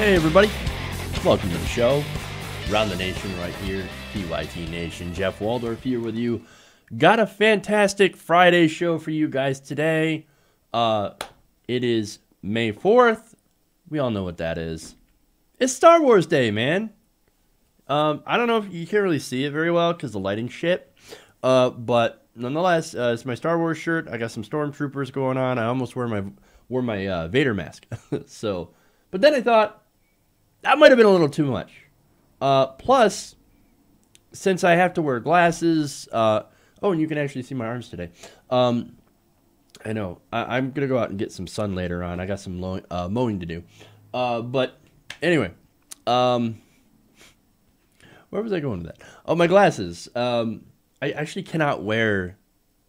Hey everybody, welcome to the show. Around the nation right here, PYT Nation. Jeff Waldorf here with you. Got a fantastic Friday show for you guys today. It is May 4th. We all know what that is. It's Star Wars Day, man. I don't know if you can't really see it very well because the lighting shit. But nonetheless, it's my Star Wars shirt. I got some stormtroopers going on. I almost wore my Vader mask. So, but then I thought that might have been a little too much. Plus, since I have to wear glasses, oh, and you can actually see my arms today. I know I'm gonna go out and get some sun later on. I got some mowing to do. But anyway, where was I going with that? Oh, my glasses. I actually cannot wear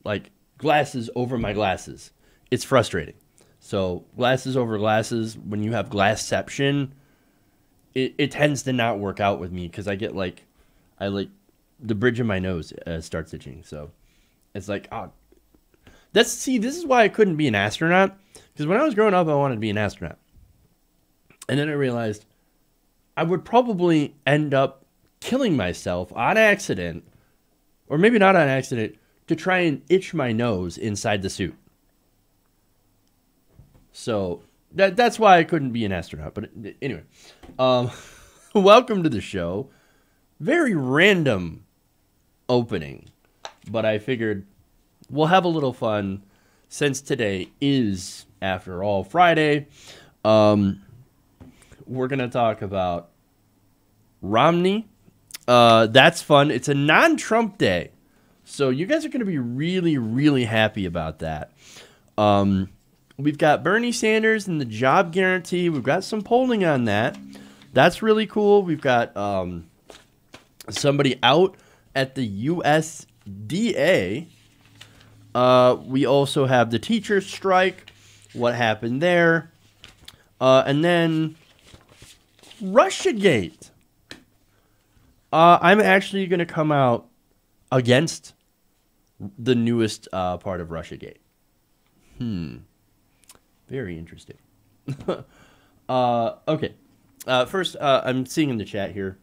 like glasses over my glasses. It's frustrating. So glasses over glasses, when you have glassception, it tends to not work out with me because I get like the bridge of my nose starts itching. So it's like, oh, this is why I couldn't be an astronaut, because when I was growing up, I wanted to be an astronaut. And then I realized I would probably end up killing myself on accident, or maybe not on accident, to try and itch my nose inside the suit. So that's why I couldn't be an astronaut. But anyway, welcome to the show. Very random opening, but I figured we'll have a little fun since today is, after all, Friday. We're going to talk about Romney. That's fun. It's a non-Trump day, so you guys are going to be really, really happy about that. We've got Bernie Sanders and the job guarantee. We've got some polling on that. That's really cool. We've got somebody out at the USDA. We also have the teacher strike, what happened there. And then Russiagate. I'm actually going to come out against the newest part of Russiagate. Very interesting. Okay. First, I'm seeing in the chat here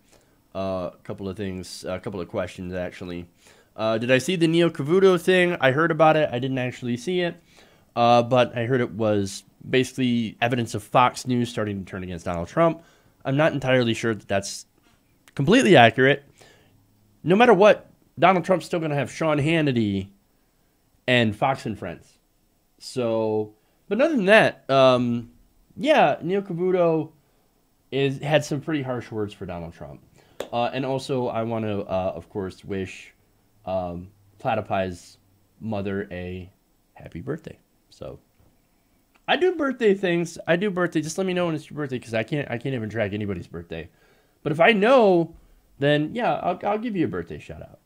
a couple of things, a couple of questions, actually. Did I see the Neil Cavuto thing? I heard about it. I didn't actually see it. But I heard it was basically evidence of Fox News starting to turn against Donald Trump. I'm not entirely sure that that's completely accurate. No matter what, Donald Trump's still going to have Sean Hannity and Fox and Friends. So, but other than that, yeah, Neil Cavuto had some pretty harsh words for Donald Trump. And also, I want to, of course, wish Platypie's mother a happy birthday. So, I do birthday things. I do birthday. Just let me know when it's your birthday, because I can't even track anybody's birthday. But if I know, then yeah, I'll give you a birthday shout out.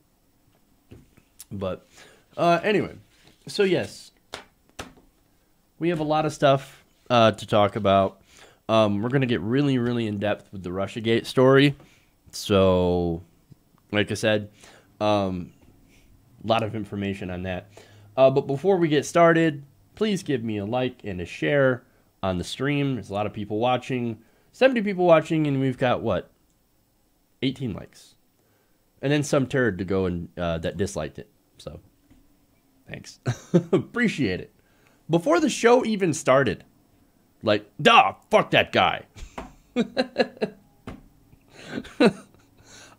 But anyway, so yes, we have a lot of stuff to talk about. We're gonna get really, really in depth with the Russiagate story. So, like I said, a lot of information on that. But before we get started, please give me a like and a share on the stream. There's a lot of people watching, 70 people watching, and we've got what? 18 likes. And then some turd to go and that disliked it. So, thanks. Appreciate it. Before the show even started, like, duh, fuck that guy.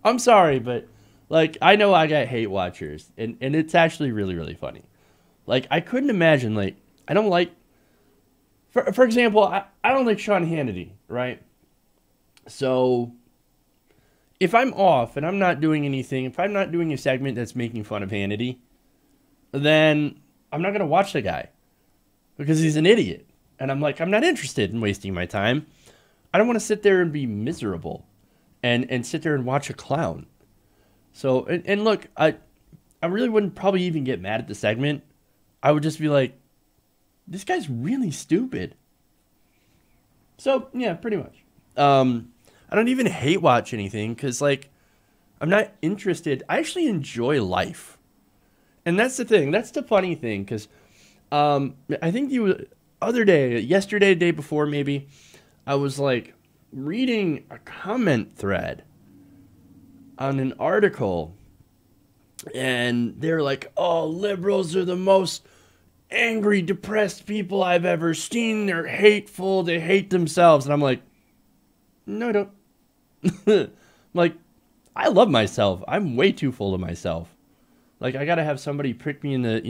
I'm sorry, but, like, I know I got hate watchers, and it's actually really, really funny. Like, I couldn't imagine, like, I don't like, for example, I don't like Sean Hannity, right? So, if I'm off and I'm not doing anything, if I'm not doing a segment that's making fun of Hannity, then I'm not going to watch the guy because he's an idiot. And I'm like, I'm not interested in wasting my time. I don't want to sit there and be miserable and sit there and watch a clown. So, and look, I really wouldn't probably even get mad at the segment. I would just be like, this guy's really stupid. So, yeah, pretty much. I don't even hate watch anything because, like, I'm not interested. I actually enjoy life. And that's the thing. That's the funny thing, because I think yesterday, day before maybe, I was like, reading a comment thread on an article, and they're like, oh, liberals are the most angry, depressed people I've ever seen. They're hateful. They hate themselves. And I'm like, no, I don't. Like, I love myself. I'm way too full of myself. Like, I gotta have somebody prick me in the,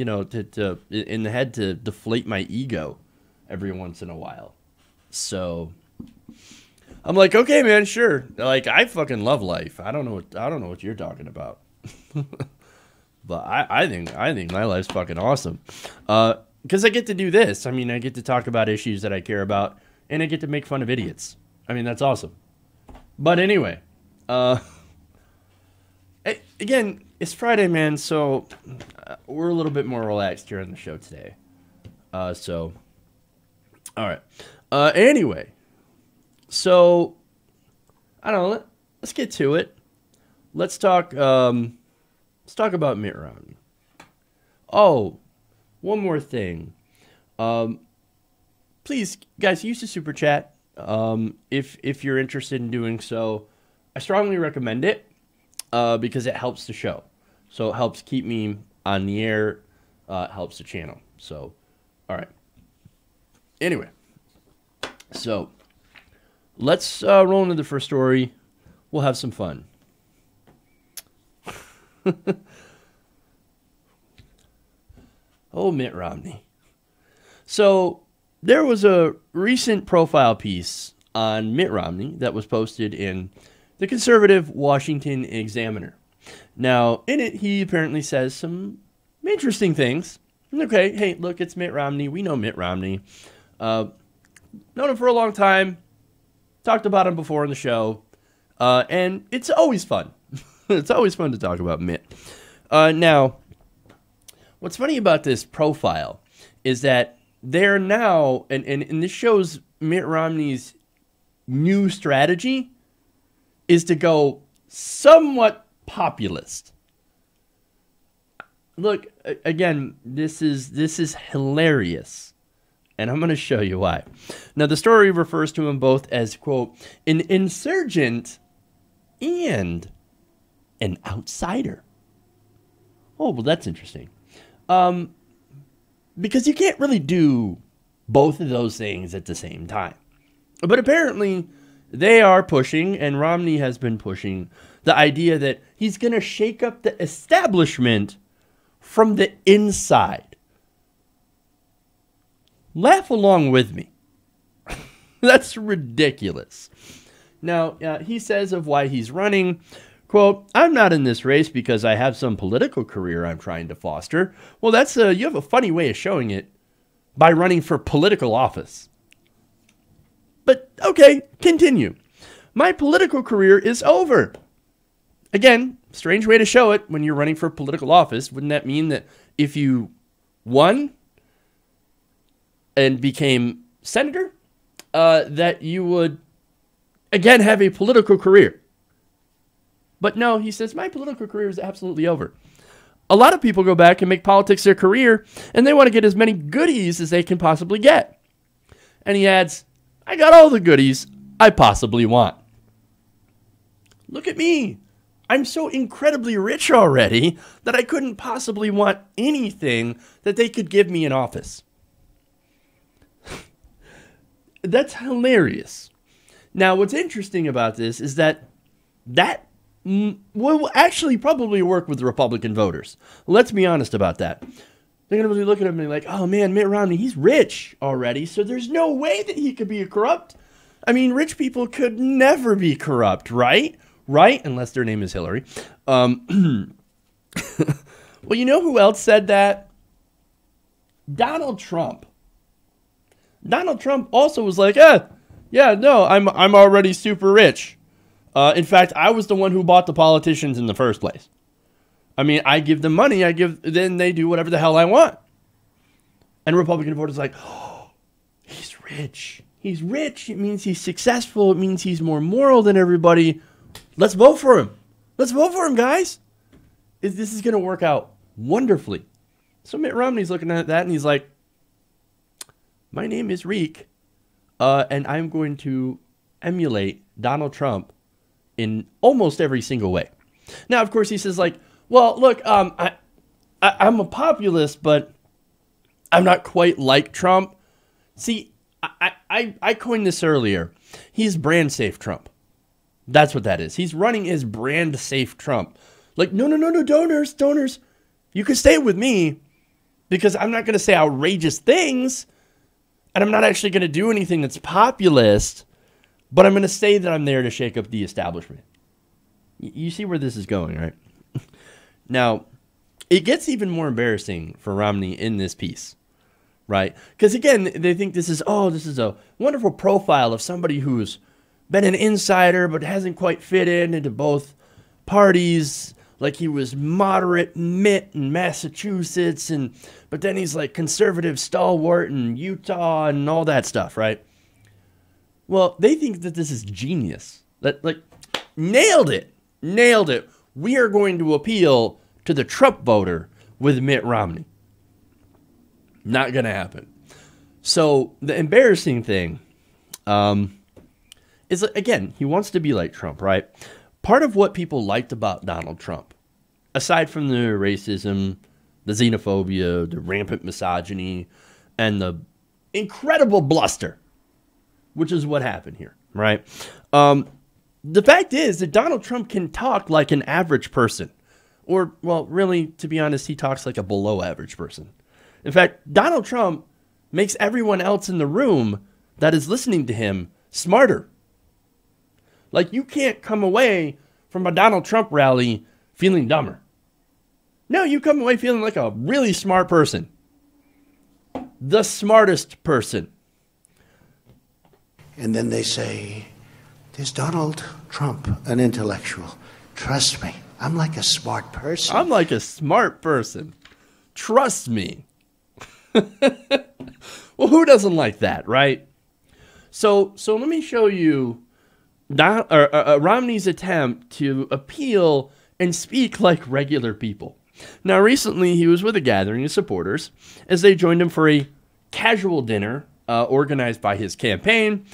in the head to deflate my ego every once in a while. So I'm like, okay, man, sure. Like, I fucking love life. I don't know what you're talking about. But I think my life's fucking awesome. Because I get to do this. I mean, I get to talk about issues that I care about, and I get to make fun of idiots. I mean, that's awesome. But anyway, again, it's Friday, man, so we're a little bit more relaxed here on the show today. So, all right. Anyway, so, I don't know, let's get to it. Let's talk about Mitt Romney. Oh, one more thing. Please, guys, use the super chat. If you're interested in doing so, I strongly recommend it because it helps the show. So it helps keep me on the air. It helps the channel. So, all right. Anyway, so let's roll into the first story. We'll have some fun. Oh, Mitt Romney. So there was a recent profile piece on Mitt Romney that was posted in the conservative Washington Examiner. Now, in it, he apparently says some interesting things. Okay, hey, look, it's Mitt Romney. We know Mitt Romney. Known him for a long time. Talked about him before on the show. And it's always fun. It's always fun to talk about Mitt. Now, what's funny about this profile is that they're now, and this shows Mitt Romney's new strategy is to go somewhat populist. Look, again, this is hilarious, and I'm going to show you why. Now, the story refers to him both as, quote, an insurgent and an outsider. Oh, well, that's interesting. Because you can't really do both of those things at the same time. But apparently, they are pushing, and Romney has been pushing, the idea that he's going to shake up the establishment from the inside. Laugh along with me. That's ridiculous. Now, he says of why he's running, quote, I'm not in this race because I have some political career I'm trying to foster. Well, that's you have a funny way of showing it by running for political office. But, okay, continue. My political career is over. Again, strange way to show it when you're running for political office. Wouldn't that mean that if you won and became senator, that you would, again, have a political career? But no, he says, my political career is absolutely over. A lot of people go back and make politics their career, and they want to get as many goodies as they can possibly get. And he adds, I got all the goodies I possibly want. Look at me. I'm so incredibly rich already that I couldn't possibly want anything that they could give me in office. That's hilarious. Now, what's interesting about this is that will actually probably work with the Republican voters. Let's be honest about that. They're going to be looking at him and be like, oh man, Mitt Romney, he's rich already, so there's no way that he could be a corrupt. I mean, rich people could never be corrupt, right? Right? Unless their name is Hillary. Well, you know who else said that? Donald Trump. Donald Trump also was like, yeah, no, I'm already super rich. In fact, I was the one who bought the politicians in the first place. I mean, I give them money, then they do whatever the hell I want. And Republican voters are like, oh, he's rich. He's rich. It means he's successful. It means he's more moral than everybody. Let's vote for him. Let's vote for him, guys. This is going to work out wonderfully. So Mitt Romney's looking at that and he's like, my name is Reek, and I'm going to emulate Donald Trump in almost every single way. Now, of course, he says like, well, look, I'm a populist, but I'm not quite like Trump. See, I coined this earlier. He's brand safe Trump. That's what that is. He's running as brand safe Trump. Like, no, donors. You can stay with me because I'm not going to say outrageous things. And I'm not actually going to do anything that's populist. But I'm going to say that I'm there to shake up the establishment. You see where this is going, right? Now, it gets even more embarrassing for Romney in this piece, right? Because again, they think this is a wonderful profile of somebody who's been an insider but hasn't quite fit into both parties. Like he was moderate Mitt in Massachusetts, but then he's like conservative stalwart in Utah and all that stuff, right? Well, they think that this is genius. That like nailed it. We are going to appeal to the Trump voter with Mitt Romney. Not going to happen. So the embarrassing thing is, again, he wants to be like Trump, right? Part of what people liked about Donald Trump, aside from the racism, the xenophobia, the rampant misogyny, and the incredible bluster, which is what happened here, right? The fact is that Donald Trump can talk like an average person. Or, well, really, to be honest, he talks like a below average person. In fact, Donald Trump makes everyone else in the room that is listening to him smarter. Like, you can't come away from a Donald Trump rally feeling dumber. No, you come away feeling like a really smart person. The smartest person. And then they say, "There's Donald Trump, an intellectual. Trust me, I'm like a smart person." I'm like a smart person. Trust me. Well, who doesn't like that, right? So let me show you Romney's attempt to appeal and speak like regular people. Now, recently, he was with a gathering of supporters as they joined him for a casual dinner organized by his campaign.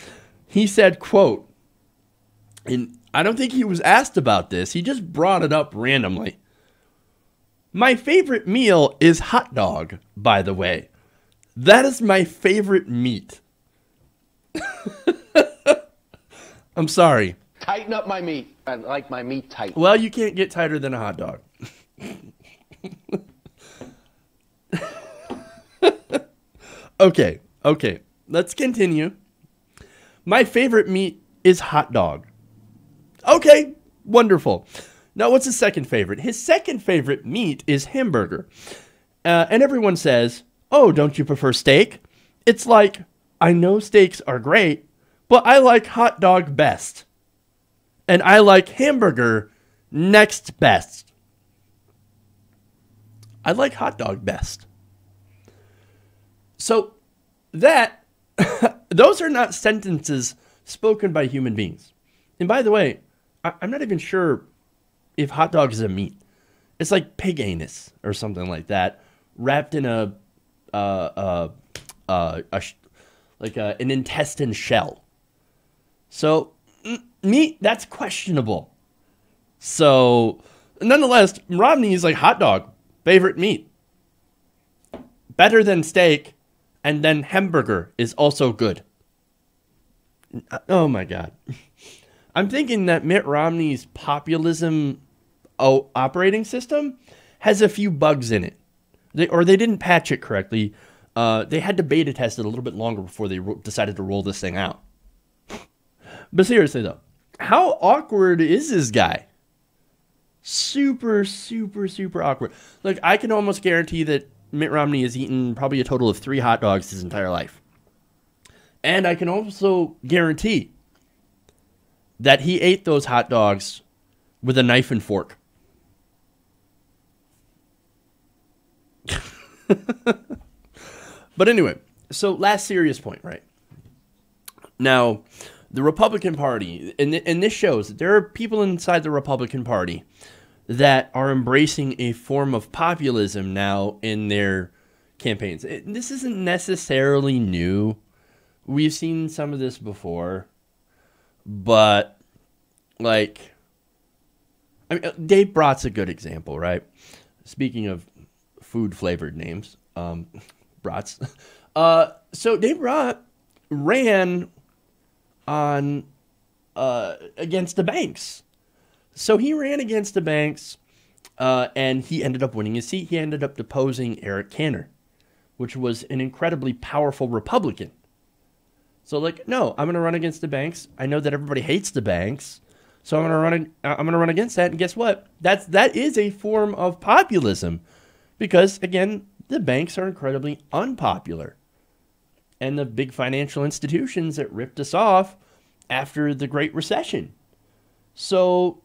He said, quote, and I don't think he was asked about this. He just brought it up randomly. "My favorite meal is hot dog, by the way. That is my favorite meat." I'm sorry. Tighten up my meat. I like my meat tight. Well, you can't get tighter than a hot dog. Okay. Let's continue. "My favorite meat is hot dog." Okay, wonderful. Now, what's his second favorite? His second favorite meat is hamburger. And everyone says, "Oh, don't you prefer steak?" It's like, I know steaks are great, but I like hot dog best. And I like hamburger next best. I like hot dog best. So that, those are not sentences spoken by human beings. And by the way, I'm not even sure if hot dog is a meat. It's like pig anus or something like that, wrapped in an intestine shell. So meat, that's questionable. So nonetheless, Romney is like hot dog, favorite meat. Better than steak, and then hamburger is also good. Oh my God. I'm thinking that Mitt Romney's populism operating system has a few bugs in it. They didn't patch it correctly. They had to beta test it a little bit longer before they decided to roll this thing out. But seriously though, how awkward is this guy? Super, super, super awkward. Like, I can almost guarantee that Mitt Romney has eaten probably a total of 3 hot dogs his entire life. And I can also guarantee that he ate those hot dogs with a knife and fork. But anyway, so last serious point, right? Now, the Republican Party, and this shows that there are people inside the Republican Party that are embracing a form of populism now in their campaigns. This isn't necessarily new. We've seen some of this before. But, like, I mean, Dave Brat's a good example, right? Speaking of food-flavored names, Brat's. So Dave Brat ran on against the banks. So he ran against the banks, and he ended up winning his seat. He ended up deposing Eric Cantor, which was an incredibly powerful Republican. So, like, no, I'm going to run against the banks. I know that everybody hates the banks, so I'm going to run against that. And guess what? That is a form of populism, because again, the banks are incredibly unpopular, and the big financial institutions that ripped us off after the Great Recession. So,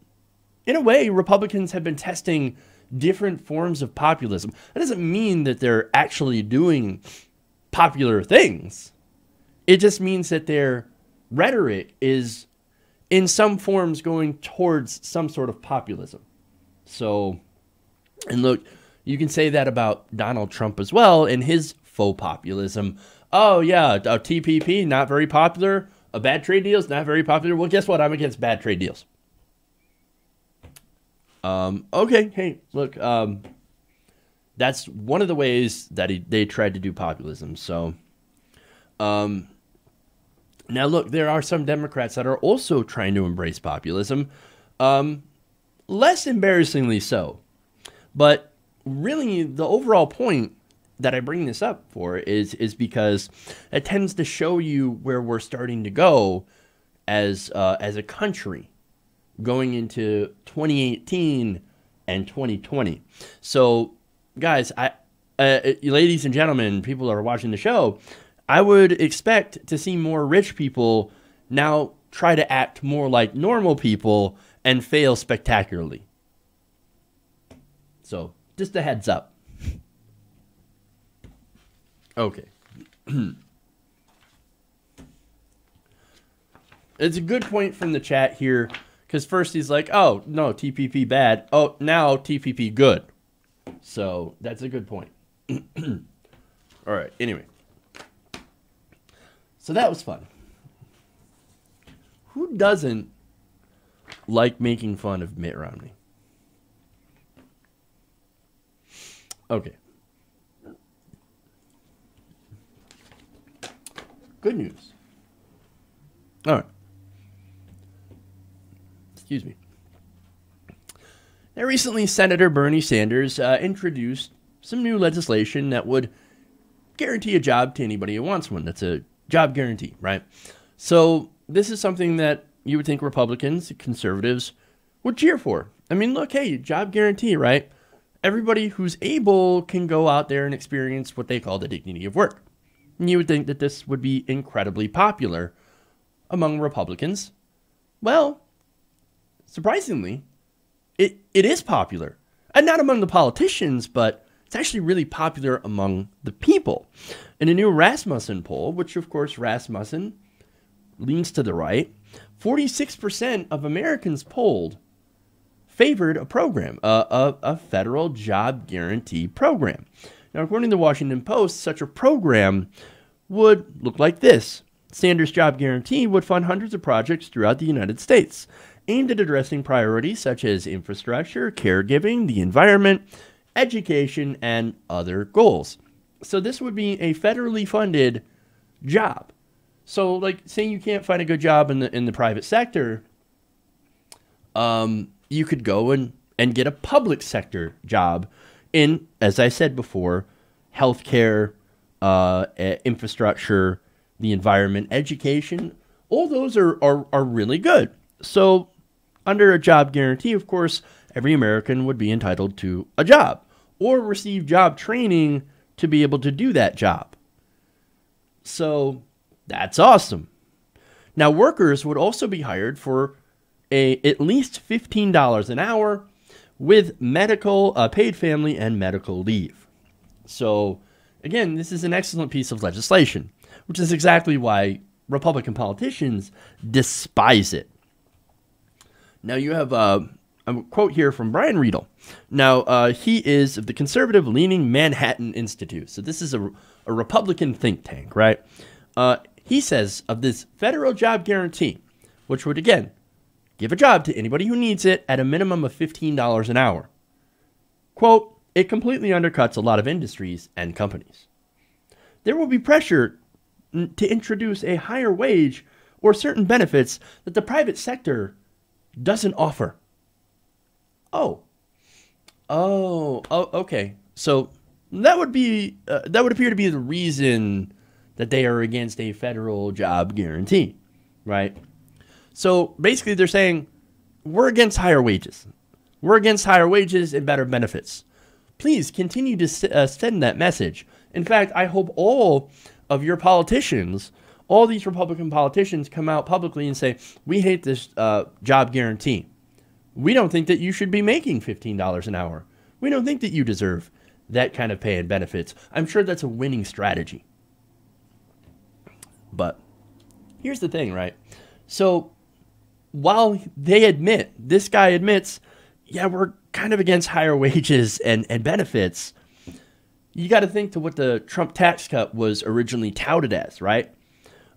in a way, Republicans have been testing different forms of populism. That doesn't mean that they're actually doing popular things. It just means that their rhetoric is, in some forms, going towards some sort of populism. So, and look, you can say that about Donald Trump as well and his faux populism. Oh, yeah, a TPP, not very popular. A bad trade deal is not very popular. Well, guess what? I'm against bad trade deals. Okay, hey, look, that's one of the ways that they tried to do populism. So, now look, there are some Democrats that are also trying to embrace populism, less embarrassingly so. But really, the overall point that I bring this up for is because it tends to show you where we're starting to go as a country going into 2018 and 2020. So, guys, ladies and gentlemen, people that are watching the show, I would expect to see more rich people now try to act more like normal people and fail spectacularly. So, just a heads up. Okay. It's a good point from the chat here, because first he's like, oh, no, TPP bad. Oh, now TPP good. So, that's a good point. All right, anyway. So that was fun. Who doesn't like making fun of Mitt Romney? Okay. Good news. All right. Excuse me. Now, recently, Senator Bernie Sanders introduced some new legislation that would guarantee a job to anybody who wants one. That's a job guarantee, right? So this is something that you would think Republicans, conservatives would cheer for. I mean, look, hey, job guarantee, right? Everybody who's able can go out there and experience what they call the dignity of work. And you would think that this would be incredibly popular among Republicans. Well, surprisingly, it is popular. And not among the politicians, but it's actually really popular among the people. In a new Rasmussen poll, which of course Rasmussen leans to the right, 46% of Americans polled favored a program, a federal job guarantee program. Now, according to the Washington Post, such a program would look like this. Sanders' job guarantee would fund hundreds of projects throughout the United States, aimed at addressing priorities such as infrastructure, caregiving, the environment, education, and other goals. So this would be a federally funded job. So, like, say you can't find a good job in the private sector, you could go and get a public sector job in, as I said before, healthcare, infrastructure, the environment, education. All those are really good. So, under a job guarantee, of course, every American would be entitled to a job or receive job training to be able to do that job. So that's awesome. Now, workers would also be hired for at least $15 an hour with medical, paid family, and medical leave. So, again, this is an excellent piece of legislation, which is exactly why Republican politicians despise it. Now, you have a quote here from Brian Riedel. Now, he is of the conservative-leaning Manhattan Institute. So this is a Republican think tank, right? He says of this federal job guarantee, which would, again, give a job to anybody who needs it at a minimum of $15 an hour. Quote, it completely undercuts a lot of industries and companies. There will be pressure to introduce a higher wage or certain benefits that the private sector doesn't offer. Okay. So that would appear to be the reason that they are against a federal job guarantee, right? So basically they're saying, we're against higher wages. We're against higher wages and better benefits. Please continue to send that message. In fact, I hope all of your politicians, all these Republican politicians, come out publicly and say, we hate this job guarantee. We don't think that you should be making $15 an hour. We don't think that you deserve that kind of pay and benefits. I'm sure that's a winning strategy. But here's the thing, right? So while this guy admits, yeah, we're kind of against higher wages and benefits, you got to think to what the Trump tax cut was originally touted as, right?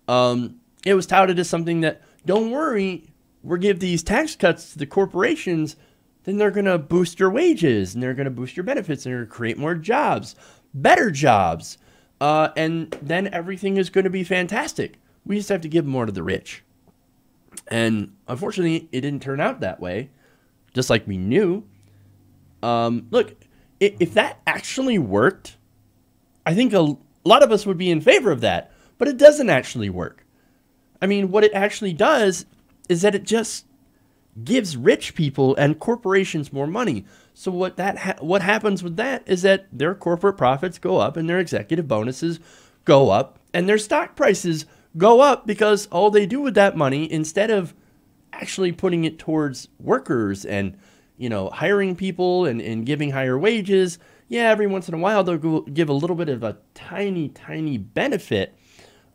It was touted as something that, don't worry, we'll give these tax cuts to the corporations, then they're going to boost your wages, and they're going to boost your benefits, and they're going to create more jobs, better jobs, and then everything is going to be fantastic. We just have to give more to the rich. And unfortunately, it didn't turn out that way, just like we knew. Look, if that actually worked, I think a lot of us would be in favor of that, but it doesn't actually work. I mean, what it actually does is that it just gives rich people and corporations more money. So what happens with that is that their corporate profits go up and their executive bonuses go up and their stock prices go up because all they do with that money, instead of actually putting it towards workers and, hiring people and giving higher wages, every once in a while they'll give a little bit of a tiny, tiny benefit,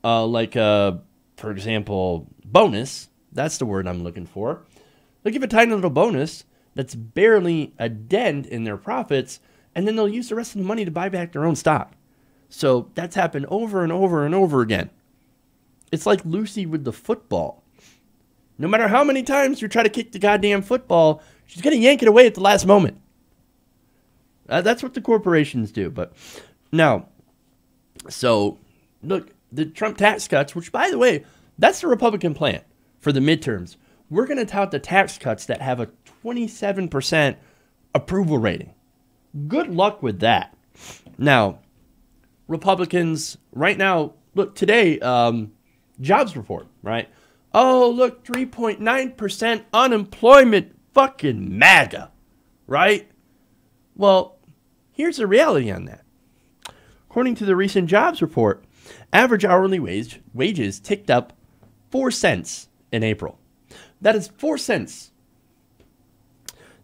for example, bonus. That's the word I'm looking for. They'll give a tiny little bonus that's barely a dent in their profits, and then they'll use the rest of the money to buy back their own stock. So that's happened over and over and over again. It's like Lucy with the football. No matter how many times you try to kick the goddamn football, she's going to yank it away at the last moment. That's what the corporations do. But now, so look, the Trump tax cuts, which, by the way, that's the Republican plan for the midterms. We're going to tout the tax cuts that have a 27% approval rating. Good luck with that. Now, Republicans, right now, look, today, jobs report, right? Oh, look, 3.9% unemployment, fucking MAGA, right? Well, here's the reality on that. According to the recent jobs report, average hourly wages ticked up 4 cents in April. That is 4 cents.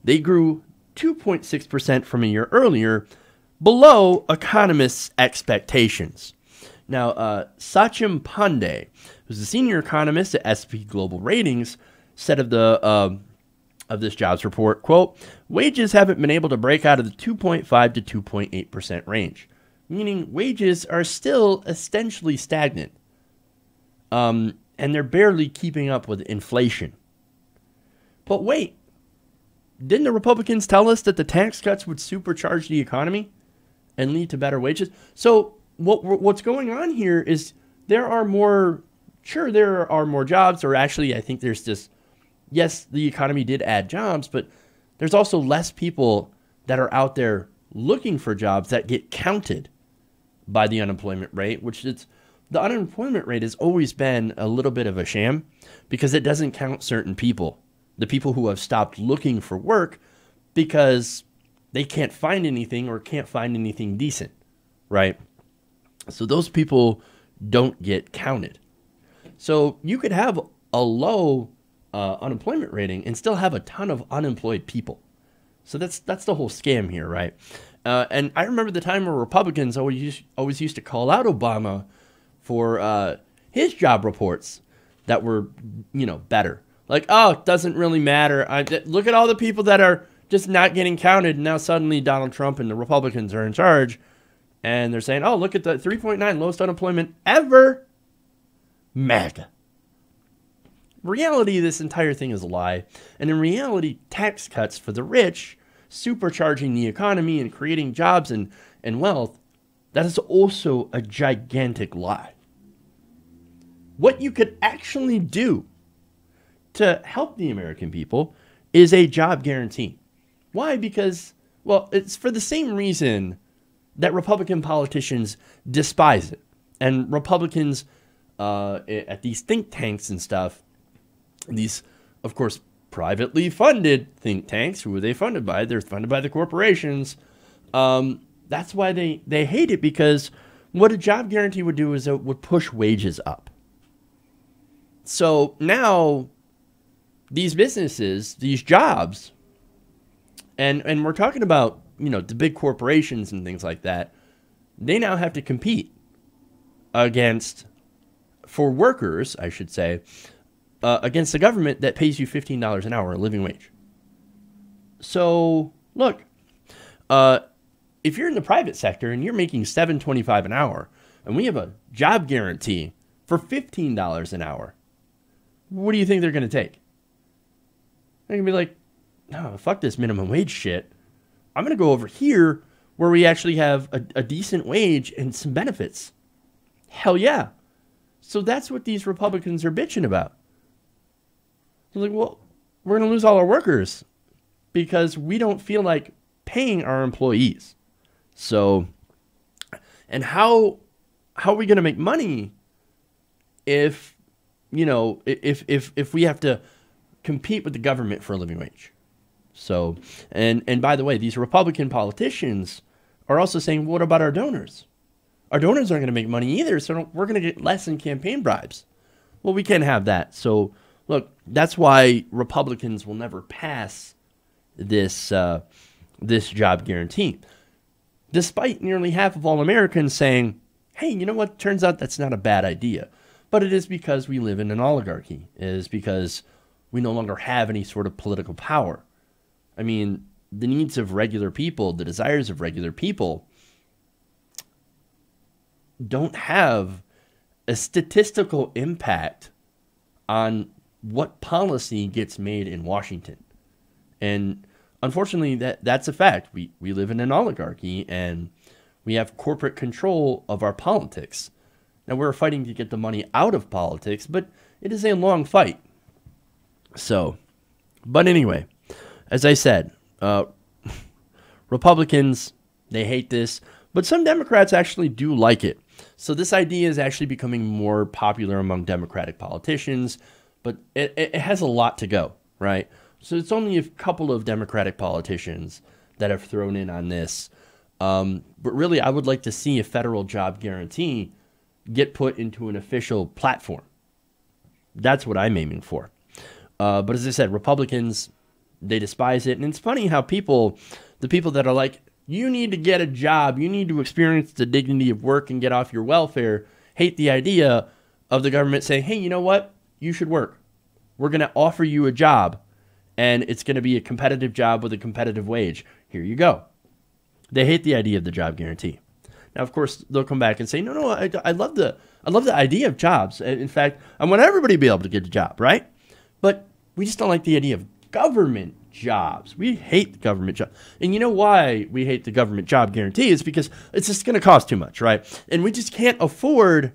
They grew 2.6% from a year earlier, below economists' expectations. Now, Sachin Pandey, who's a senior economist at S&P Global Ratings, said of this jobs report, quote, wages haven't been able to break out of the 2.5 to 2.8% range, meaning wages are still essentially stagnant, and they're barely keeping up with inflation. But wait, didn't the Republicans tell us that the tax cuts would supercharge the economy and lead to better wages? So what's going on here is there are more jobs, or actually I think there's just, yes, the economy did add jobs, but there's also less people that are out there looking for jobs that get counted by the unemployment rate, the unemployment rate has always been a little bit of a sham because it doesn't count certain people, the people who have stopped looking for work because they can't find anything or can't find anything decent, right? So those people don't get counted. So you could have a low unemployment rating and still have a ton of unemployed people. So that's the whole scam here, right? And I remember the time where Republicans always used to call out Obama for his job reports that were, better. Like, oh, it doesn't really matter. Look at all the people that are just not getting counted. And now suddenly Donald Trump and the Republicans are in charge. And they're saying, oh, look at the 3.9 lowest unemployment ever. MAGA. reality, this entire thing is a lie. And in reality, tax cuts for the rich, supercharging the economy and creating jobs and wealth, that is also a gigantic lie. What you could actually do to help the American people is a job guarantee. Why? Because, well, it's for the same reason that Republican politicians despise it. And Republicans at these think tanks and stuff, these, of course, privately funded think tanks, who are they funded by? They're funded by the corporations. That's why they hate it, because what a job guarantee would do is it would push wages up. So now these businesses, these jobs, and we're talking about, you know, the big corporations and things like that, they now have to compete for workers, I should say, against the government that pays you $15 an hour, a living wage. So look, if you're in the private sector and you're making $7.25 an hour, and we have a job guarantee for $15 an hour, what do you think they're going to take? They're going to be like, no, fuck this minimum wage shit. I'm going to go over here where we actually have a decent wage and some benefits. Hell yeah. So that's what these Republicans are bitching about. They're like, well, we're going to lose all our workers because we don't feel like paying our employees. So, and how are we going to make money if, you know, if we have to compete with the government for a living wage? So, and by the way, these Republican politicians are also saying, what about our donors? Our donors aren't going to make money either, so we're going to get less in campaign bribes. Well, we can't have that. So, look, that's why Republicans will never pass this job guarantee, despite nearly half of all Americans saying, hey, you know what? Turns out that's not a bad idea. But it is because we live in an oligarchy. It is because we no longer have any sort of political power. I mean, the needs of regular people, the desires of regular people don't have a statistical impact on what policy gets made in Washington. And unfortunately, that's a fact. We live in an oligarchy, and we have corporate control of our politics. Now, we're fighting to get the money out of politics, but it is a long fight. So, but anyway, as I said, Republicans, they hate this, but some Democrats actually do like it. So this idea is actually becoming more popular among Democratic politicians, but it has a lot to go, right? So it's only a couple of Democratic politicians that have thrown in on this. But really, I would like to see a federal job guarantee get put into an official platform. That's what I'm aiming for. But as I said, Republicans, they despise it. And it's funny how the people that are like, you need to get a job, you need to experience the dignity of work and get off your welfare, hate the idea of the government saying, hey, you know what? You should work. We're going to offer you a job, and it's going to be a competitive job with a competitive wage. Here you go. They hate the idea of the job guarantee. Now, of course, they'll come back and say, no, I love the idea of jobs. In fact, I want everybody to be able to get a job, right? But we just don't like the idea of government jobs. We hate government jobs. And you know why we hate the government job guarantee is because it's just going to cost too much, right? And we just can't afford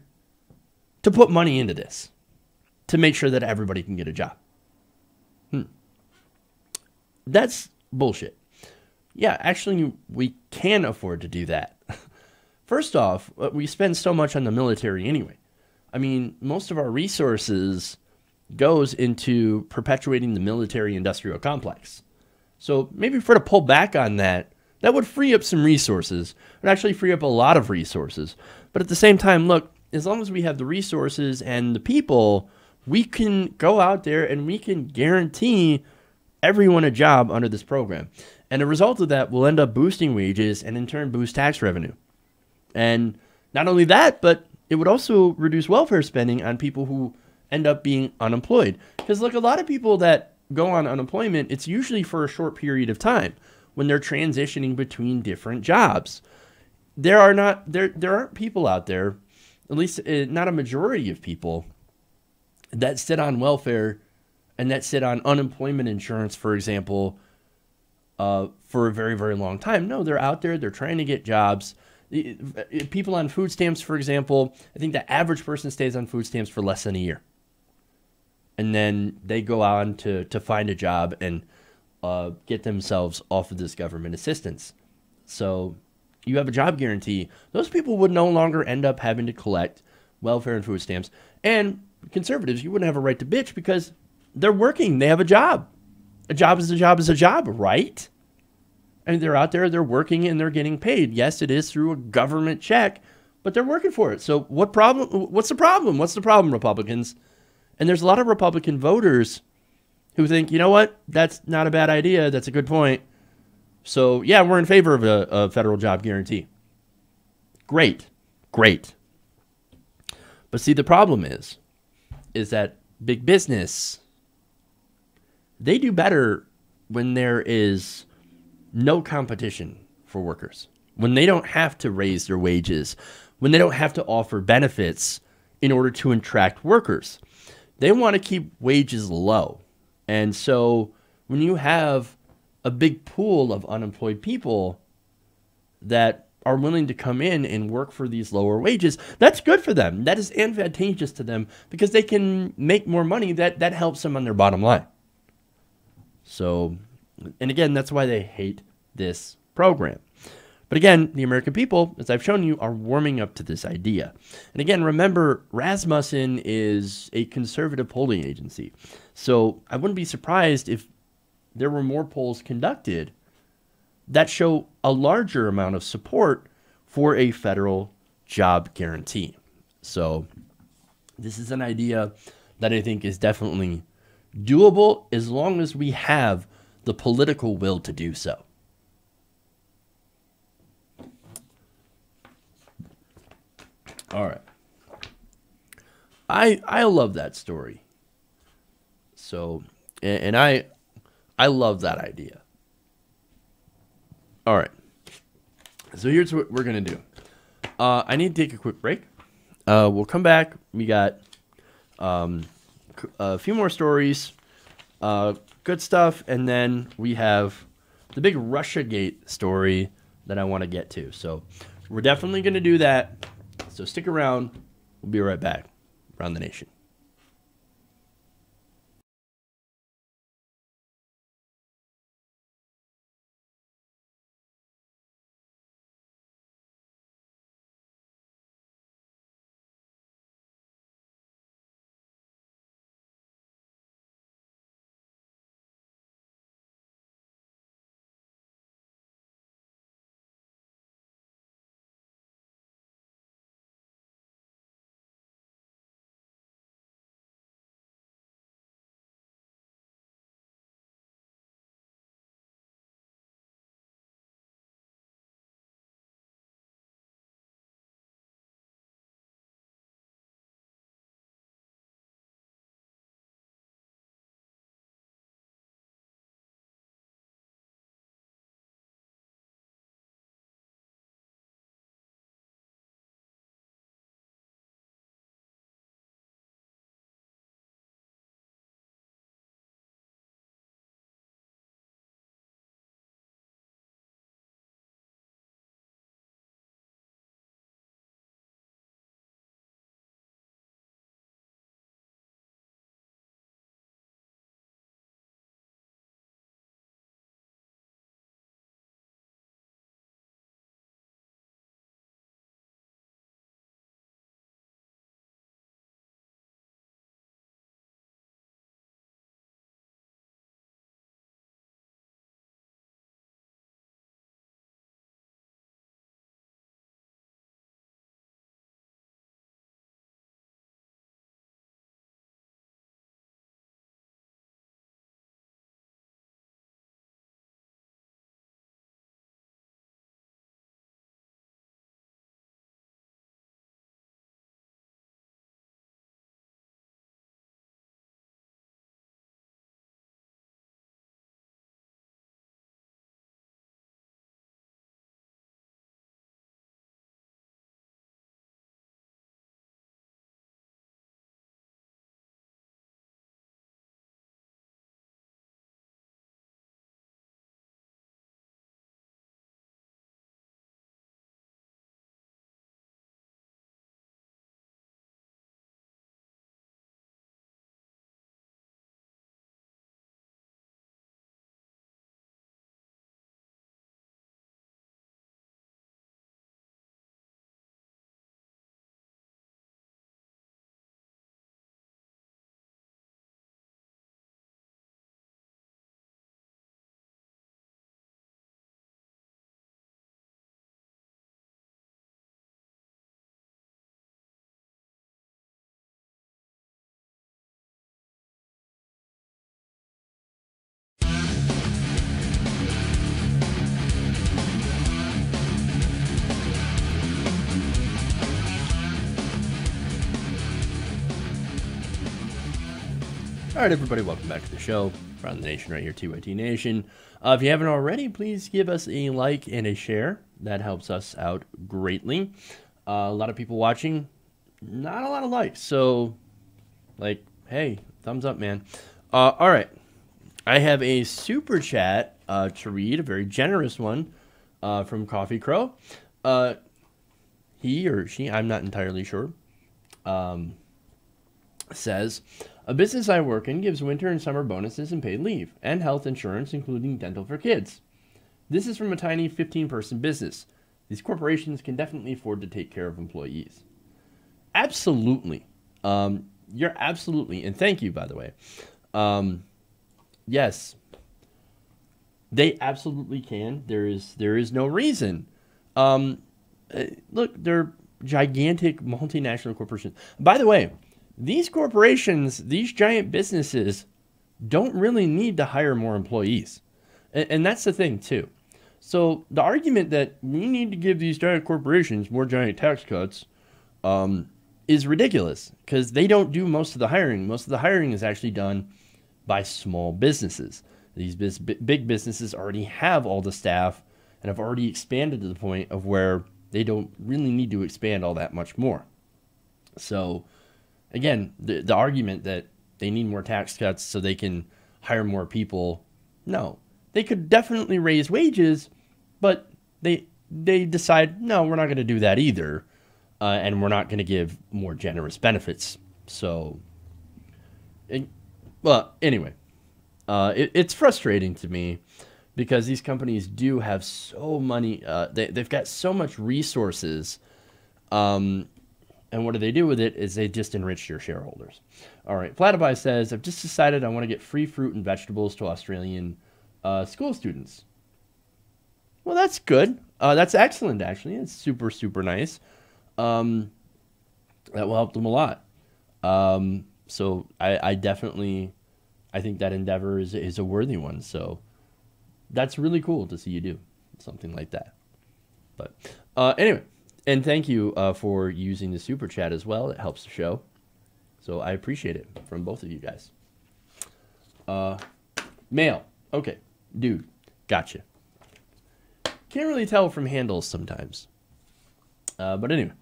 to put money into this to make sure that everybody can get a job. That's bullshit. Yeah, actually, we can afford to do that. First off, we spend so much on the military anyway. I mean, most of our resources goes into perpetuating the military-industrial complex. So maybe if we're to pull back on that, that would free up some resources. It would actually free up a lot of resources. But at the same time, look, as long as we have the resources and the people, we can go out there and we can guarantee everyone a job under this program. And a result of that will end up boosting wages and in turn boost tax revenue. And not only that, but it would also reduce welfare spending on people who end up being unemployed. Because look, a lot of people that go on unemployment, it's usually for a short period of time when they're transitioning between different jobs. There aren't people out there, at least not a majority of people, that sit on welfare and that sit on unemployment insurance, for example, for a very, very long time. No, they're out there. They're trying to get jobs. People on food stamps, for example, I think the average person stays on food stamps for less than a year. And then they go on to find a job and get themselves off of this government assistance. So you have a job guarantee. Those people would no longer end up having to collect welfare and food stamps. And conservatives, you wouldn't have a right to bitch because they're working. They have a job. A job is a job is a job, right? And they're out there, they're working, and they're getting paid. Yes, it is through a government check, but they're working for it. So what's the problem? What's the problem, Republicans? And there's a lot of Republican voters who think, you know what? That's not a bad idea. That's a good point. So, yeah, we're in favor of a federal job guarantee. Great. But see, the problem is that big business, they do better when there is no competition for workers, when they don't have to raise their wages, when they don't have to offer benefits in order to attract workers. They want to keep wages low. And so when you have a big pool of unemployed people that are willing to come in and work for these lower wages, that's good for them. That is advantageous to them because they can make more money. That helps them on their bottom line. So, and again, that's why they hate this program. But again, the American people, as I've shown you, are warming up to this idea. And again, remember, Rasmussen is a conservative polling agency. So I wouldn't be surprised if there were more polls conducted that show a larger amount of support for a federal job guarantee. So this is an idea that I think is definitely doable as long as we have the political will to do so. All right. I love that story. So, and I love that idea. All right. So here's what we're going to do. I need to take a quick break. We'll come back. We got a few more stories, good stuff, and then we have the big Russiagate story that I want to get to. So we're definitely going to do that. So stick around. We'll be right back. Around the Nation. All right, everybody, welcome back to the show. Around the Nation right here, TYT Nation. If you haven't already, please give us a like and a share. That helps us out greatly. A lot of people watching, not a lot of likes. So, like, hey, thumbs up, man. All right. I have a super chat to read, a very generous one from Coffee Crow. He or she, I'm not entirely sure, says, a business I work in gives winter and summer bonuses and paid leave, and health insurance, including dental for kids. This is from a tiny 15-person business. These corporations can definitely afford to take care of employees. Absolutely. You're absolutely, and thank you, by the way. Yes, they absolutely can. There is no reason. Look, they're gigantic multinational corporations. By the way, these corporations, these giant businesses, don't really need to hire more employees. And that's the thing, too. So the argument that we need to give these giant corporations more giant tax cuts is ridiculous, because they don't do most of the hiring. Most of the hiring is actually done by small businesses. These big businesses already have all the staff and have already expanded to the point of where they don't really need to expand all that much more. So, again, the argument that they need more tax cuts so they can hire more people, no. They could definitely raise wages, but they decide, no, we're not going to do that either, and we're not going to give more generous benefits. So, anyway, it's frustrating to me because these companies do have so money, they've got so much resources, and what do they do with it is they just enrich your shareholders. All right, Platypi says, I've just decided I want to get free fruit and vegetables to Australian school students. Well, that's good. That's excellent, actually. It's super, super nice. That will help them a lot. So I definitely, I think that endeavor is a worthy one. So that's really cool to see you do something like that. But anyway, and thank you for using the super chat as well. It helps the show. So I appreciate it from both of you guys. Mail. Okay. Dude. Gotcha. Can't really tell from handles sometimes. But anyway.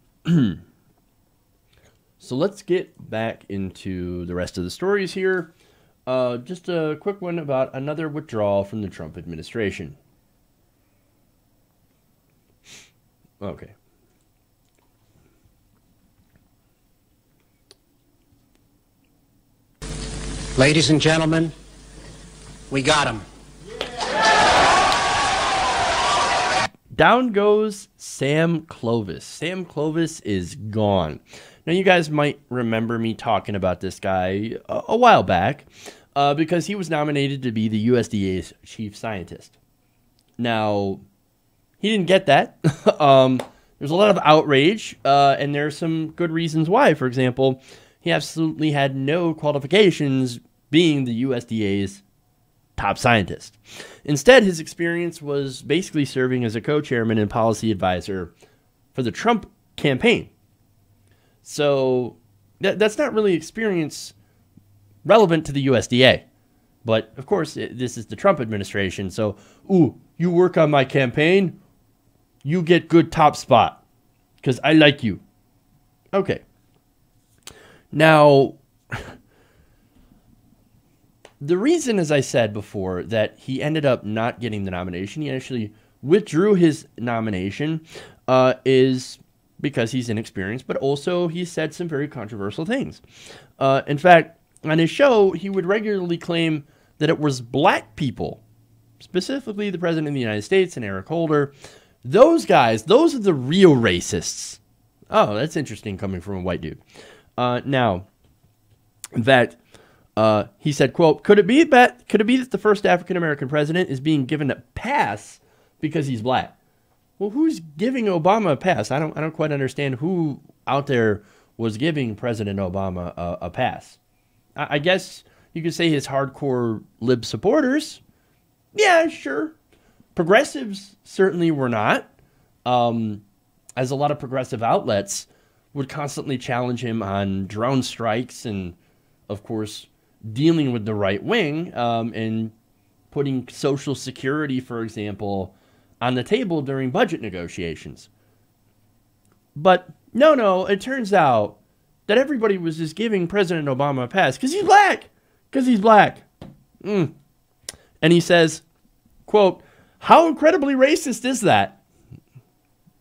So let's get back into the rest of the stories here. Just a quick one about another withdrawal from the Trump administration. Okay. Ladies and gentlemen, we got him. Down goes Sam Clovis. Sam Clovis is gone. Now, you guys might remember me talking about this guy a while back because he was nominated to be the USDA's chief scientist. Now, he didn't get that. There's a lot of outrage, and there's some good reasons why. For example, he absolutely had no qualifications being the USDA's top scientist. Instead, his experience was basically serving as a co-chairman and policy advisor for the Trump campaign. So that's not really experience relevant to the USDA. But, of course, this is the Trump administration. So, you work on my campaign, you get good top spot because I like you. Okay. Now, the reason, as I said before, that he ended up not getting the nomination, he actually withdrew his nomination, is because he's inexperienced, but also he said some very controversial things. In fact, on his show, he would regularly claim that it was black people, specifically the President of the United States and Eric Holder. Those guys, those are the real racists. Oh, that's interesting coming from a white dude. Now, in fact, he said, quote, could it be that the first African-American president is being given a pass because he's black? Well, who's giving Obama a pass? I don't quite understand who out there was giving President Obama a pass. I guess you could say his hardcore lib supporters. Yeah, sure. Progressives certainly were not, as a lot of progressive outlets would constantly challenge him on drone strikes and, of course, dealing with the right wing and putting Social Security, for example, on the table during budget negotiations. But no, it turns out that everybody was just giving President Obama a pass because he's black. Because he's black. And he says, quote, "How incredibly racist is that?"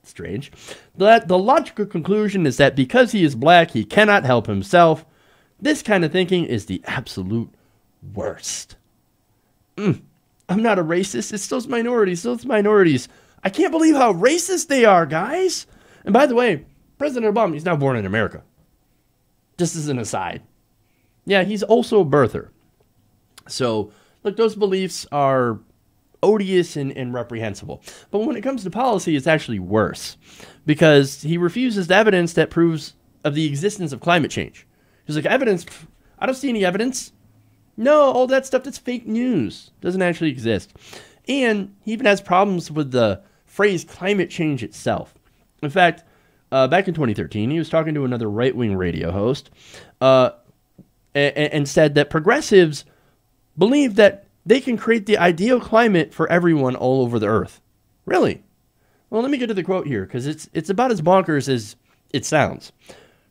Strange. The logical conclusion is that because he is black, he cannot help himself. This kind of thinking is the absolute worst. I'm not a racist. It's those minorities. I can't believe how racist they are, guys. And by the way, President Obama, he's not born in America. Just as an aside. Yeah, he's also a birther. So, look, those beliefs are odious and reprehensible. But when it comes to policy, it's actually worse. Because he refuses the evidence that proves of the existence of climate change. He's like, evidence? I don't see any evidence. No, all that stuff, that's fake news. Doesn't actually exist. And he even has problems with the phrase climate change itself. In fact, back in 2013, he was talking to another right-wing radio host and said that progressives believe that they can create the ideal climate for everyone all over the earth. Really? Well, let me get to the quote here, because it's about as bonkers as it sounds.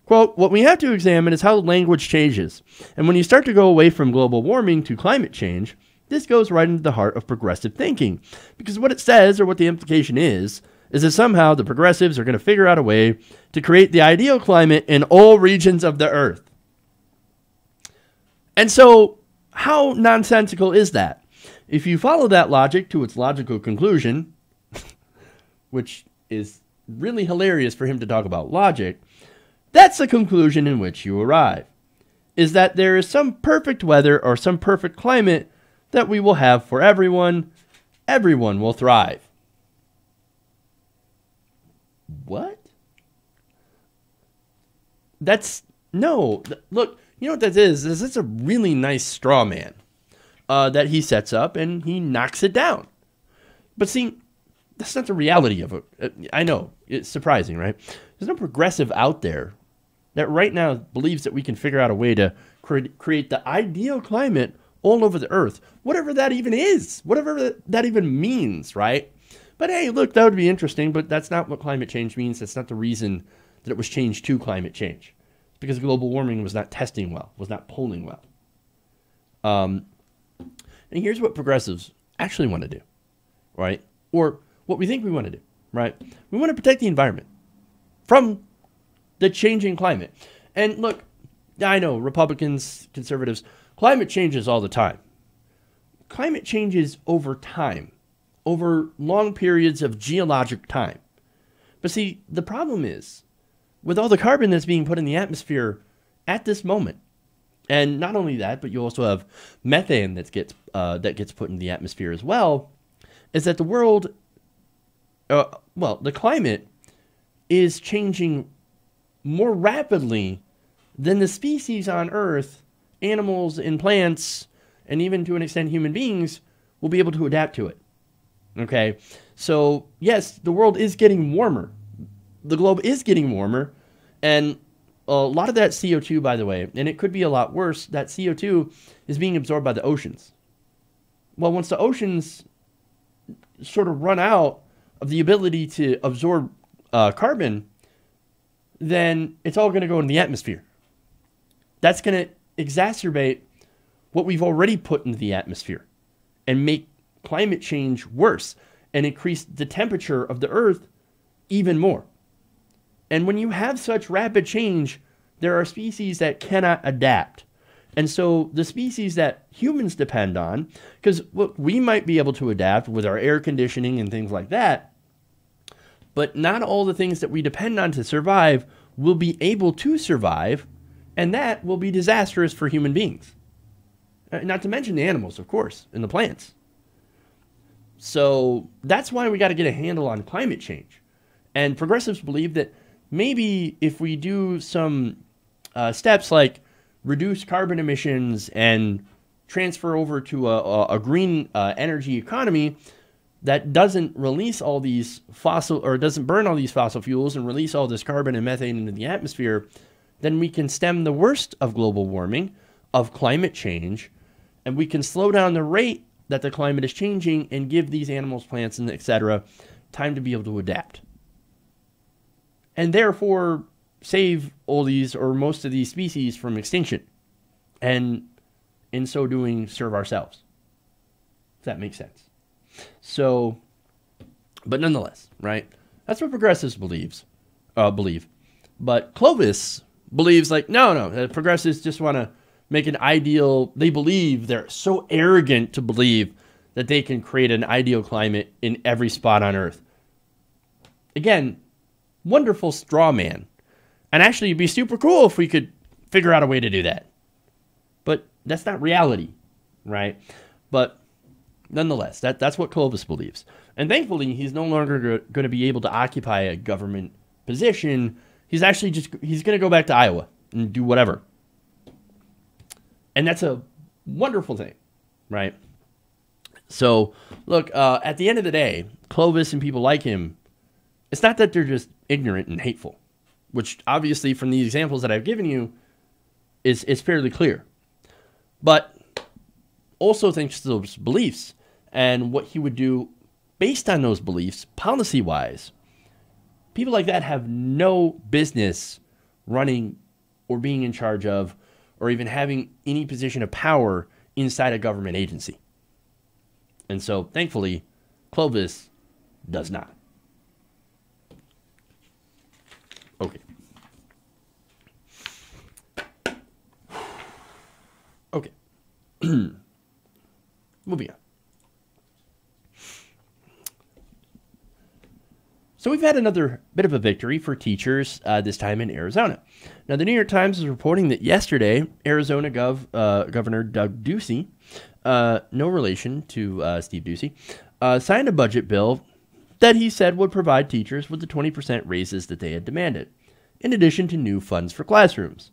Quote, "What we have to examine is how language changes. And when you start to go away from global warming to climate change, this goes right into the heart of progressive thinking. Because what it says, or what the implication is that somehow the progressives are going to figure out a way to create the ideal climate in all regions of the earth." And so, how nonsensical is that? If you follow that logic to its logical conclusion, which is really hilarious for him to talk about logic, that's the conclusion in which you arrive, is that there is some perfect weather or some perfect climate that we will have for everyone. Everyone will thrive. What? Look, you know what that is it's a really nice straw man that he sets up and he knocks it down. But see, that's not the reality of it. I know, it's surprising, right? There's no progressive out there that right now believes that we can figure out a way to create the ideal climate all over the earth. Whatever that even is. Whatever that even means, right? But hey, look, that would be interesting, but that's not what climate change means. That's not the reason that it was changed to climate change. It's because global warming was not testing well, was not polling well. And here's what progressives actually want to do, right? Or what we think we want to do, right? We want to protect the environment from the changing climate. And look, I know Republicans, conservatives, climate changes all the time. Climate changes over time, over long periods of geologic time. But see, the problem is, with all the carbon that's being put in the atmosphere at this moment, and not only that, but you also have methane that gets put in the atmosphere as well, is that the world, the climate is changing more rapidly than the species on Earth, animals and plants, and even to an extent human beings, will be able to adapt to it. Okay? So, yes, the world is getting warmer. The globe is getting warmer, and a lot of that CO2, by the way, and it could be a lot worse, that CO2 is being absorbed by the oceans. Well, once the oceans sort of run out of the ability to absorb carbon, then it's all going to go in the atmosphere. That's going to exacerbate what we've already put into the atmosphere and make climate change worse and increase the temperature of the Earth even more. And when you have such rapid change, there are species that cannot adapt. And so the species that humans depend on, because we might be able to adapt with our air conditioning and things like that, but not all the things that we depend on to survive will be able to survive, and that will be disastrous for human beings. Not to mention the animals, of course, and the plants. So that's why we got to get a handle on climate change. And progressives believe that maybe if we do some steps like reduce carbon emissions and transfer over to a green energy economy that doesn't release all these doesn't burn all these fossil fuels and release all this carbon and methane into the atmosphere, then we can stem the worst of global warming of climate change, and we can slow down the rate that the climate is changing and give these animals, plants, and etc. time to be able to adapt. And therefore save all these or most of these species from extinction. And in so doing, serve ourselves. If that makes sense. So, but nonetheless, right? That's what progressives believe. But Clovis believes like, no, progressives just want to make an ideal. They believe they're so arrogant to believe that they can create an ideal climate in every spot on Earth. Again, wonderful straw man. And actually, it'd be super cool if we could figure out a way to do that. But that's not reality, right? But nonetheless, that's what Clovis believes. And thankfully, he's no longer going to be able to occupy a government position. He's actually he's going to go back to Iowa and do whatever. And that's a wonderful thing, right? So, look, at the end of the day, Clovis and people like him, it's not that they're just ignorant and hateful, which obviously from the examples that I've given you is fairly clear. But also thanks to those beliefs and what he would do based on those beliefs, policy-wise, people like that have no business running or being in charge of or even having any position of power inside a government agency. And so, thankfully, Clovis does not. Okay. Okay. Moving on. So we've had another bit of a victory for teachers, this time in Arizona. Now, the New York Times is reporting that yesterday, Arizona Governor Doug Ducey, no relation to Steve Ducey, signed a budget bill that he said would provide teachers with the 20% raises that they had demanded, in addition to new funds for classrooms.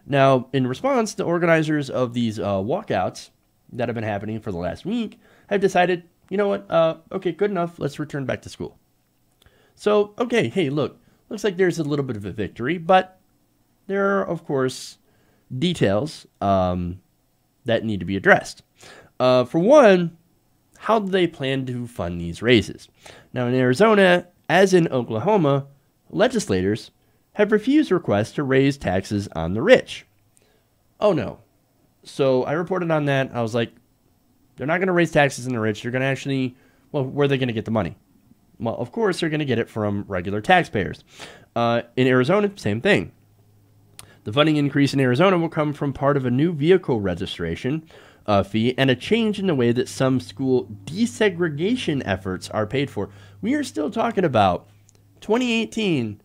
Now, in response, the organizers of these walkouts that have been happening for the last week have decided, you know what, okay, good enough, let's return back to school. So, okay, hey, look, looks like there's a little bit of a victory, but there are, of course, details that need to be addressed. For one, how do they plan to fund these raises? Now, in Arizona, as in Oklahoma, legislators have refused requests to raise taxes on the rich. Oh, no. So I reported on that. I was like, they're not going to raise taxes on the rich. They're going to actually, well, where are they going to get the money? Well, of course, they're going to get it from regular taxpayers. In Arizona, same thing. The funding increase in Arizona will come from part of a new vehicle registration fee and a change in the way that some school desegregation efforts are paid for. We are still talking about 2018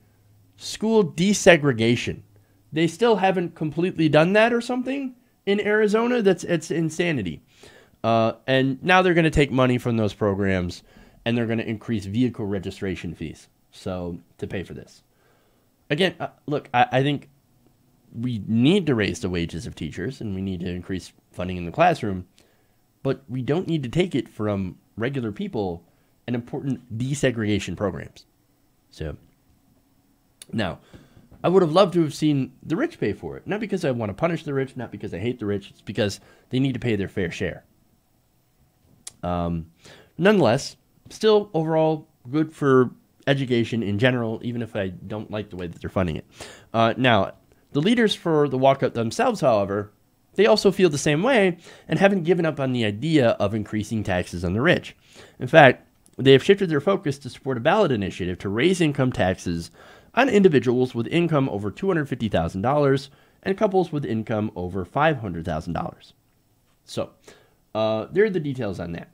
school desegregation. They still haven't completely done that or something in Arizona. It's insanity. And now they're going to take money from those programs and they're going to increase vehicle registration fees to pay for this. Again, look, I think we need to raise the wages of teachers and we need to increase funding in the classroom, but we don't need to take it from regular people and important desegregation programs. So, now, I would have loved to have seen the rich pay for it. Not because I want to punish the rich, not because I hate the rich, it's because they need to pay their fair share. Nonetheless, still overall good for education in general, even if I don't like the way that they're funding it. Now, the leaders for the walkout themselves, however, they also feel the same way and haven't given up on the idea of increasing taxes on the rich. In fact, they have shifted their focus to support a ballot initiative to raise income taxes on individuals with income over $250,000 and couples with income over $500,000. So, there are the details on that.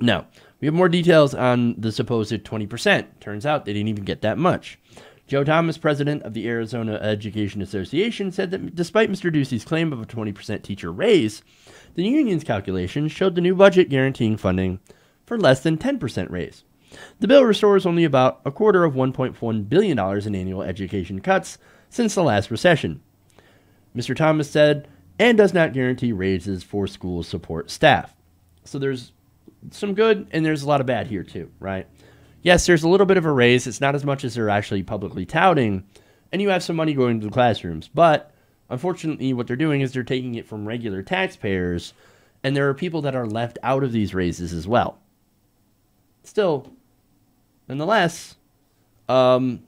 Now, we have more details on the supposed 20%. Turns out they didn't even get that much. Joe Thomas, president of the Arizona Education Association, said that despite Mr. Ducey's claim of a 20% teacher raise, the union's calculations showed the new budget guaranteeing funding for less than 10% raise. The bill restores only about a quarter of $1.1 billion in annual education cuts since the last recession. Mr. Thomas said, and does not guarantee raises for school support staff. So there's some good and there's a lot of bad here too, right? Yes, there's a little bit of a raise. It's not as much as they're actually publicly touting, and you have some money going to the classrooms. But Unfortunately, what they're doing is they're taking it from regular taxpayers, and there are people that are left out of these raises as well. Still, nonetheless, there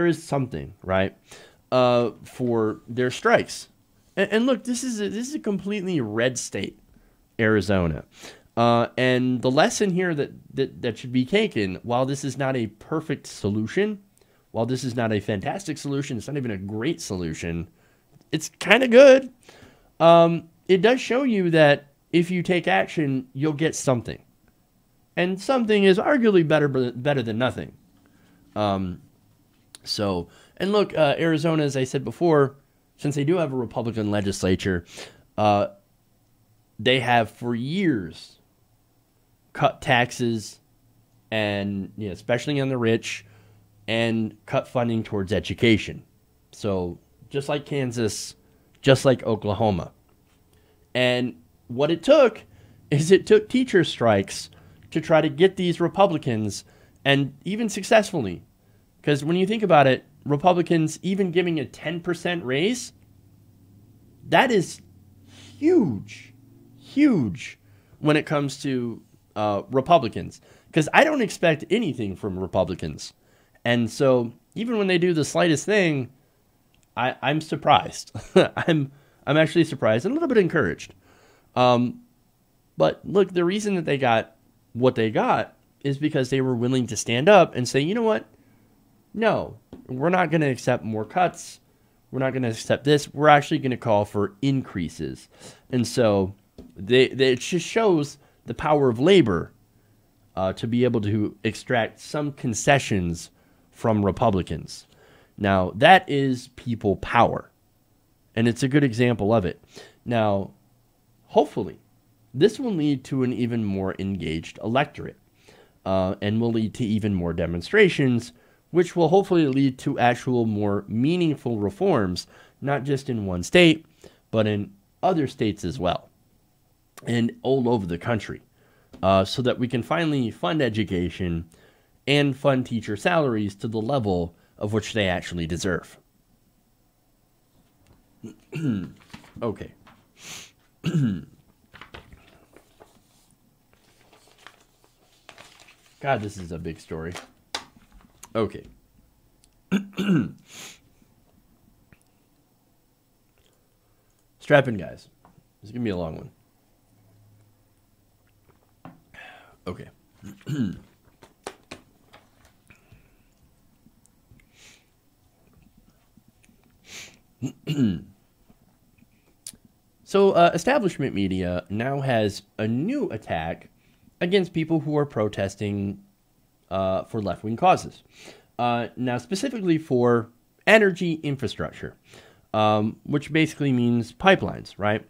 is something, right, for their strikes. And look, this is a completely red state, Arizona. And the lesson here that should be taken, while this is not a perfect solution, while this is not a fantastic solution, it's not even a great solution, it's kind of good. It does show you that if you take action, you'll get something. And something is arguably better than nothing. And look, Arizona, as I said before, since they do have a Republican legislature, they have for years cut taxes, and especially on the rich, and cut funding towards education. So just like Kansas, just like Oklahoma. And what it took teacher strikes to try to get these Republicans, and even successfully, because when you think about it, Republicans even giving a 10% raise, that is huge when it comes to Republicans. Because I don't expect anything from Republicans. And so even when they do the slightest thing, I'm surprised. I'm actually surprised and a little bit encouraged. But look, the reason that they got what they got is because they were willing to stand up and say, you know what? No, we're not going to accept more cuts. We're not going to accept this. We're actually going to call for increases. And so it just shows the power of labor to be able to extract some concessions from Republicans. Now, that is people power, and it's a good example of it. Now, hopefully, this will lead to an even more engaged electorate, and will lead to even more demonstrations, which will hopefully lead to actual more meaningful reforms, not just in one state, but in other states as well, and all over the country, so that we can finally fund education and fund teacher salaries to the level of which they actually deserve. Okay. God, this is a big story. Okay. Strap in, guys. This is going to be a long one. Okay. So, establishment media now has a new attack against people who are protesting for left-wing causes. Now, specifically for energy infrastructure, which basically means pipelines, right?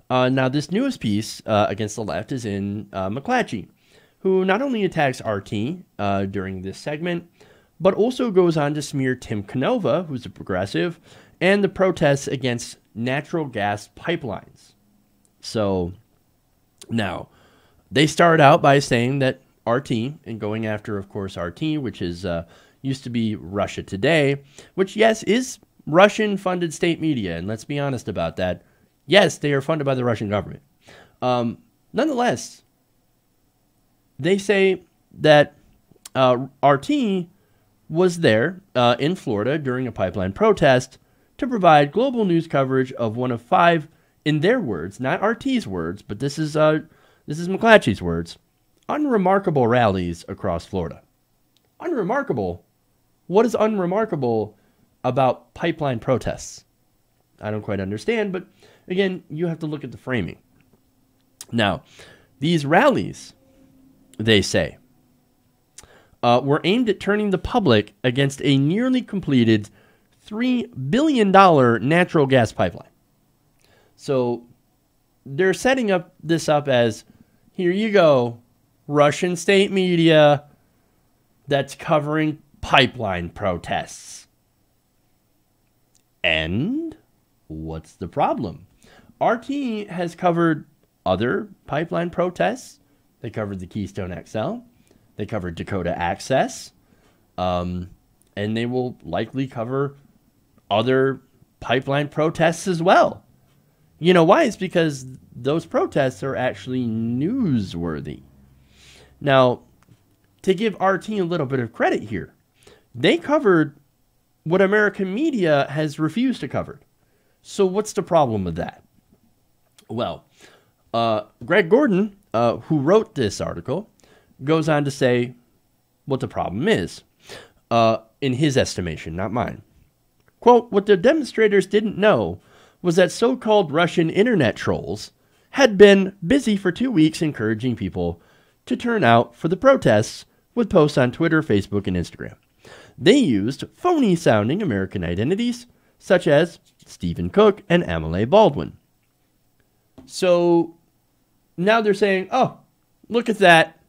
Now, this newest piece against the left is in McClatchy, who not only attacks RT during this segment, but also goes on to smear Tim Canova, who's a progressive, and the protests against natural gas pipelines. So, now, they start out by saying that RT, and going after, of course, RT, which is used to be Russia Today, which, yes, is Russian-funded state media, and let's be honest about that. Yes, they are funded by the Russian government. Nonetheless, they say that RT was there in Florida during a pipeline protest to provide global news coverage of one of 5, in their words, not RT's words, but this is McClatchy's words, unremarkable rallies across Florida. Unremarkable? What is unremarkable about pipeline protests? I don't quite understand, but again, you have to look at the framing. Now, these rallies, they say, were aimed at turning the public against a nearly completed $3 billion natural gas pipeline. So they're setting this up as, here you go, Russian state media that's covering pipeline protests. And what's the problem? RT has covered other pipeline protests. They covered the Keystone XL. They covered Dakota Access. And they will likely cover other pipeline protests as well. You know why? It's because those protests are actually newsworthy. Now, to give RT a little bit of credit here, they covered what American media has refused to cover. So what's the problem with that? Well, Greg Gordon, who wrote this article, goes on to say what the problem is, in his estimation, not mine. Quote, what the demonstrators didn't know was that so-called Russian internet trolls had been busy for 2 weeks encouraging people to turn out for the protests with posts on Twitter, Facebook, and Instagram. They used phony-sounding American identities, such as Stephen Cook and Amelie Baldwin. So now they're saying, oh, look at that.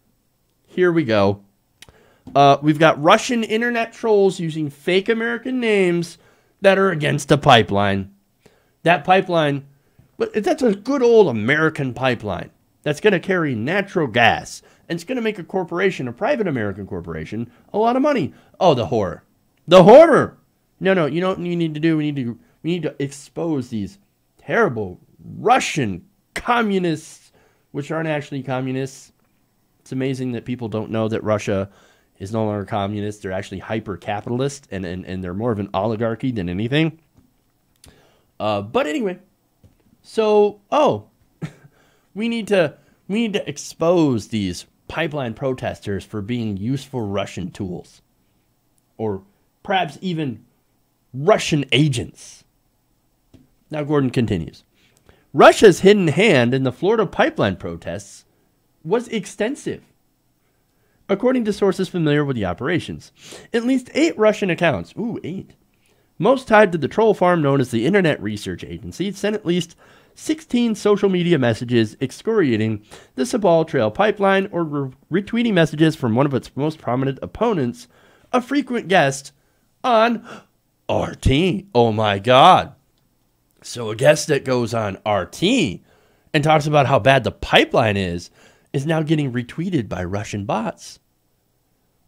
Here we go. We've got Russian internet trolls using fake American names that are against a pipeline. That pipeline, but that's a good old American pipeline that's going to carry natural gas. And it's going to make a corporation, a private American corporation, a lot of money. Oh, the horror. The horror. No, you know what you need to do? We need to expose these terrible Russian communists, which aren't actually communists. It's amazing that people don't know that Russia is no longer communist. They're actually hyper-capitalist, and they're more of an oligarchy than anything. But anyway, so, we need to expose these pipeline protesters for being useful Russian tools, or perhaps even Russian agents. Now Gordon continues. Russia's hidden hand in the Florida pipeline protests was extensive. According to sources familiar with the operations, at least 8 Russian accounts, 8, most tied to the troll farm known as the Internet Research Agency, sent at least 16 social media messages excoriating the Sabal Trail pipeline or retweeting messages from one of its most prominent opponents, a frequent guest on RT. Oh my God. So a guest that goes on RT and talks about how bad the pipeline is now getting retweeted by Russian bots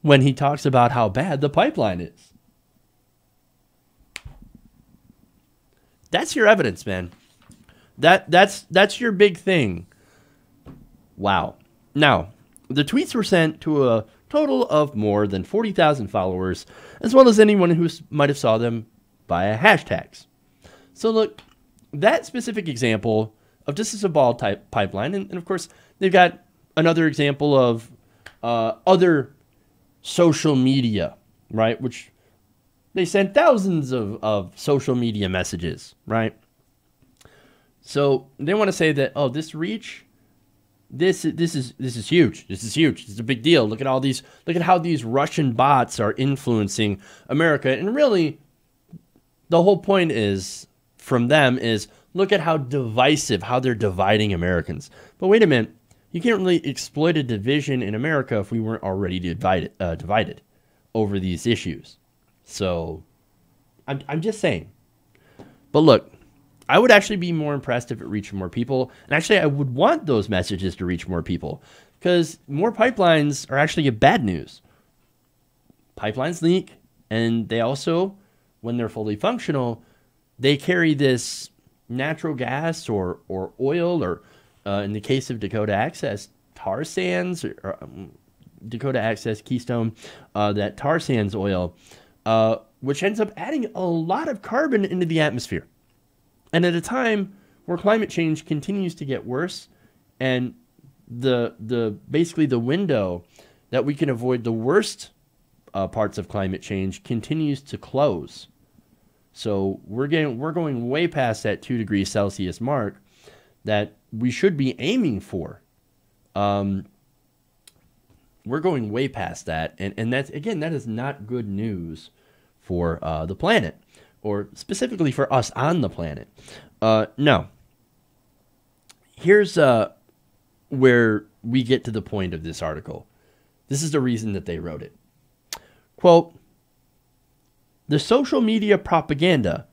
when he talks about how bad the pipeline is. That's your evidence, man. That's your big thing. Wow. Now, the tweets were sent to a total of more than 40,000 followers, as well as anyone who might have saw them via hashtags. So look, that specific example of just as a ball type pipeline, and of course they've got another example of other social media, right? Which they sent thousands of social media messages, right? So they want to say that, oh, this reach, this is huge. This is huge. This is a big deal. Look at how these Russian bots are influencing America. And really, the whole point is from them is look at how divisive, how they're dividing Americans. But wait a minute, you can't really exploit a division in America if we weren't already divided over these issues. So I'm just saying. But look, I would actually be more impressed if it reached more people. And actually, I would want those messages to reach more people, because more pipelines are actually bad news. Pipelines leak, and they also, when they're fully functional, they carry this natural gas or oil, or in the case of Dakota Access, tar sands, or Dakota Access Keystone, that tar sands oil, which ends up adding a lot of carbon into the atmosphere. And at a time where climate change continues to get worse, and basically the window that we can avoid the worst parts of climate change continues to close. So we're going way past that 2 degrees Celsius mark that we should be aiming for. We're going way past that, and that's, again, that is not good news for the planet, or specifically for us on the planet. No. Here's where we get to the point of this article. This is the reason that they wrote it. Quote, the social media propaganda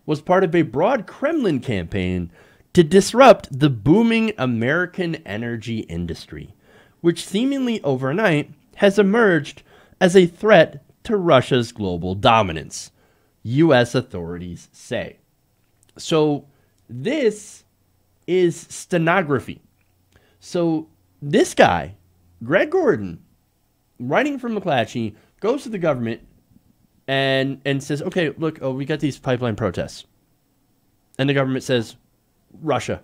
was part of a broad Kremlin campaign to disrupt the booming American energy industry, which seemingly overnight has emerged as a threat to Russia's global dominance, U.S. authorities say. So this is stenography. So this guy, Greg Gordon, writing from McClatchy, goes to the government and says, okay, look, we got these pipeline protests. And the government says, Russia.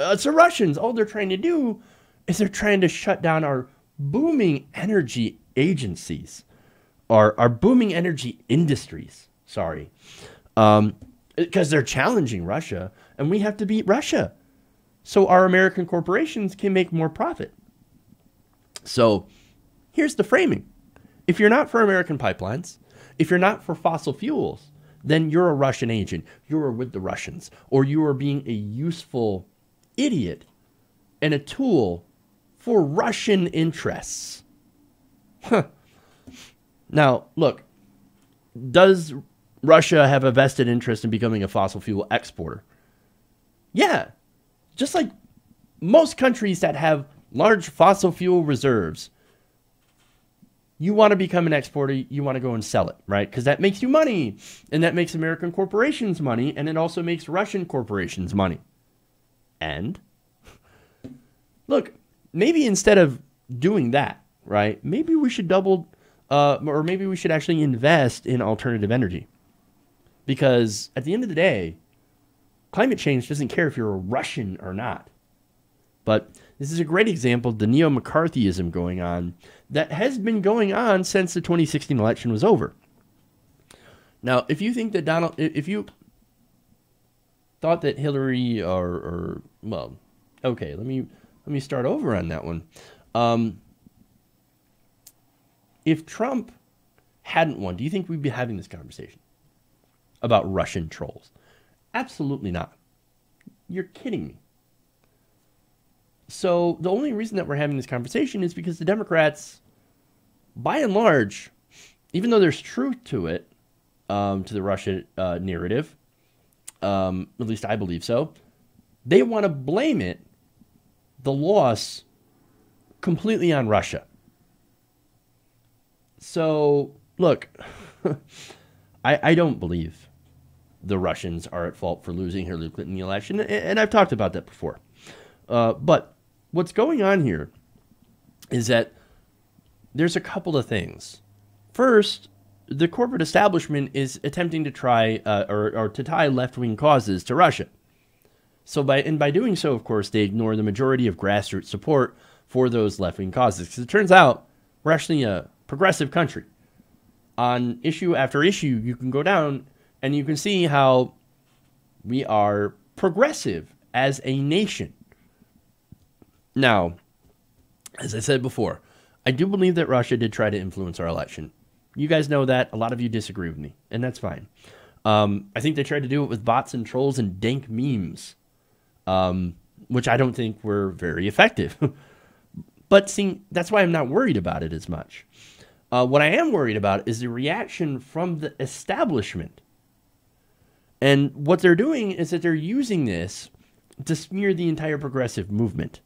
It's the Russians. All they're trying to do is they're trying to shut down our booming energy agencies, our booming energy industries. Sorry. Because they're challenging Russia, and we have to beat Russia so our American corporations can make more profit. So here's the framing. If you're not for American pipelines, if you're not for fossil fuels, then you're a Russian agent. You are with the Russians, or you are being a useful idiot and a tool for Russian interests. Huh. Now, look, does Russia have a vested interest in becoming a fossil fuel exporter? Yeah. Just like most countries that have large fossil fuel reserves, you want to become an exporter, you want to go and sell it, right? Because that makes you money, and that makes American corporations money, and it also makes Russian corporations money. And look, maybe instead of doing that, right, maybe we should or maybe we should actually invest in alternative energy. Because at the end of the day, climate change doesn't care if you're a Russian or not. But this is a great example of the neo-McCarthyism going on that has been going on since the 2016 election was over. Now, if you think that if you thought that Hillary well, okay, let me start over on that one. If Trump hadn't won, do you think we'd be having this conversation about Russian trolls? Absolutely not. You're kidding me. So the only reason that we're having this conversation is because the Democrats, by and large, even though there's truth to it, to the Russia narrative, at least I believe so, they want to blame the loss, completely on Russia. So, look, I don't believe the Russians are at fault for losing Hillary Clinton in the election, and I've talked about that before. But what's going on here is that there's a couple of things. First, the corporate establishment is attempting to try or to tie left-wing causes to Russia. So by doing so, of course, they ignore the majority of grassroots support for those left-wing causes. Because it turns out we're actually a progressive country. On issue after issue, you can go down and you can see how we are progressive as a nation. Now, as I said before, I do believe that Russia did try to influence our election. You guys know that. A lot of you disagree with me, and that's fine. I think they tried to do it with bots and trolls and dank memes, which I don't think were very effective. But see, that's why I'm not worried about it as much. What I am worried about is the reaction from the establishment. And what they're doing is that they're using this to smear the entire progressive movement.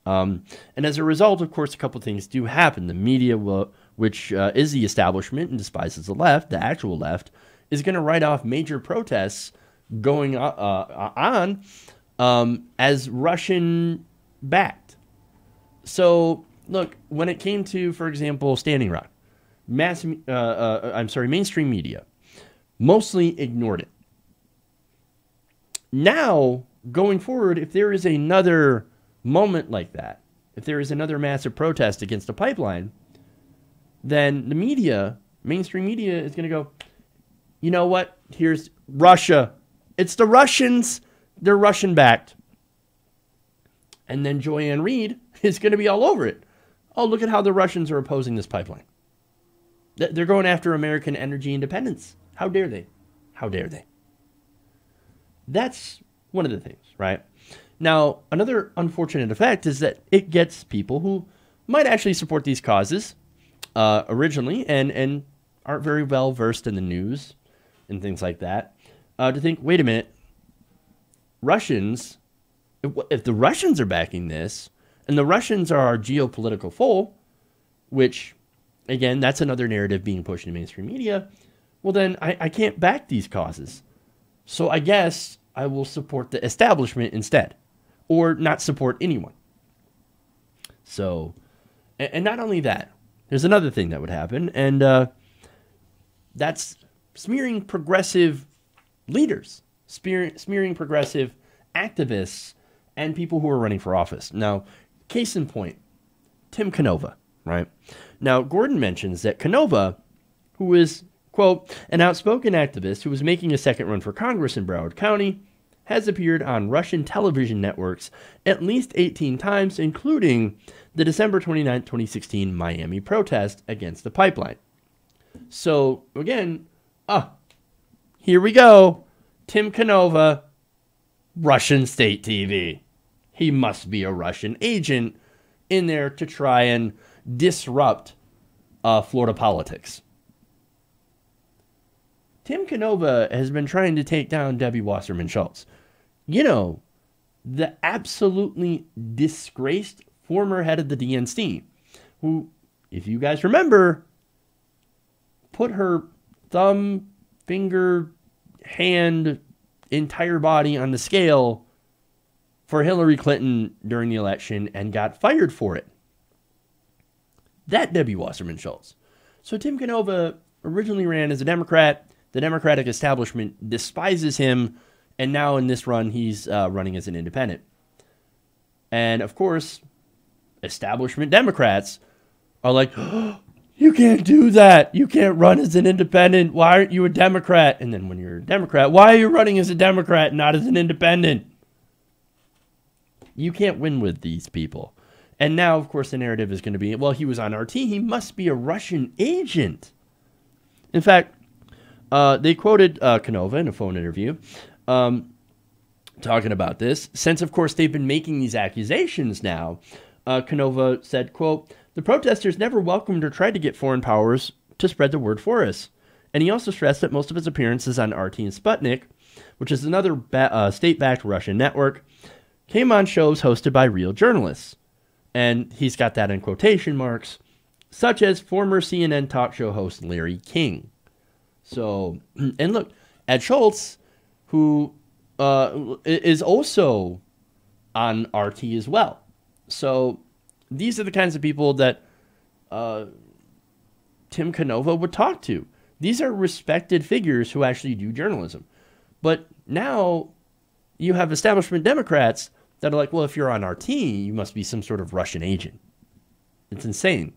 And as a result, of course, a couple things do happen. The media, which is the establishment and despises the left, the actual left, is going to write off major protests going on as Russian-backed. So, look, when it came to, for example, Standing Rock, mainstream media mostly ignored it. Now, going forward, if there is another moment like that, if there is another massive protest against a pipeline, then the media, mainstream media, is going to go, you know what? Here's Russia. It's the Russians. They're Russian-backed. And then Joanne Reed is going to be all over it. Oh, look at how the Russians are opposing this pipeline. They're going after American energy independence. How dare they? How dare they? That's one of the things, right? Now, another unfortunate effect is that it gets people who might actually support these causes originally and aren't very well versed in the news and things like that to think, wait a minute, Russians, if the Russians are backing this and the Russians are our geopolitical foe, which, again, that's another narrative being pushed in mainstream media, well then I can't back these causes. So I guess I will support the establishment instead, or not support anyone. So, and not only that, there's another thing that would happen, and that's smearing progressive leaders, smearing progressive activists, and people who are running for office. Now, case in point, Tim Canova, right? Now, Gordon mentions that Canova, who is, quote, an outspoken activist who was making a second run for Congress in Broward County, has appeared on Russian television networks at least 18 times, including the December 29, 2016 Miami protest against the pipeline. So, again, here we go. Tim Canova, Russian state TV. He must be a Russian agent in there to try and disrupt Florida politics. Tim Canova has been trying to take down Debbie Wasserman Schultz. You know, the absolutely disgraced former head of the DNC, who, if you guys remember, put her thumb, finger, hand, entire body on the scale for Hillary Clinton during the election and got fired for it. That Debbie Wasserman Schultz. So Tim Canova originally ran as a Democrat. The Democratic establishment despises him, and now in this run, he's running as an independent. And of course, establishment Democrats are like, oh, you can't do that. You can't run as an independent. Why aren't you a Democrat? And then when you're a Democrat, why are you running as a Democrat, not as an independent? You can't win with these people. And now, of course, the narrative is going to be, well, he was on RT. He must be a Russian agent. In fact, they quoted Canova in a phone interview talking about this. Since, of course, they've been making these accusations now, Canova said, quote, the protesters never welcomed or tried to get foreign powers to spread the word for us. And he also stressed that most of his appearances on RT and Sputnik, which is another state-backed Russian network, came on shows hosted by real journalists. And he's got that in quotation marks, such as former CNN talk show host Larry King. So, and look, Ed Schultz, who is also on RT as well. So these are the kinds of people that Tim Canova would talk to. These are respected figures who actually do journalism. But now you have establishment Democrats that are like, well, if you're on RT, you must be some sort of Russian agent. It's insane.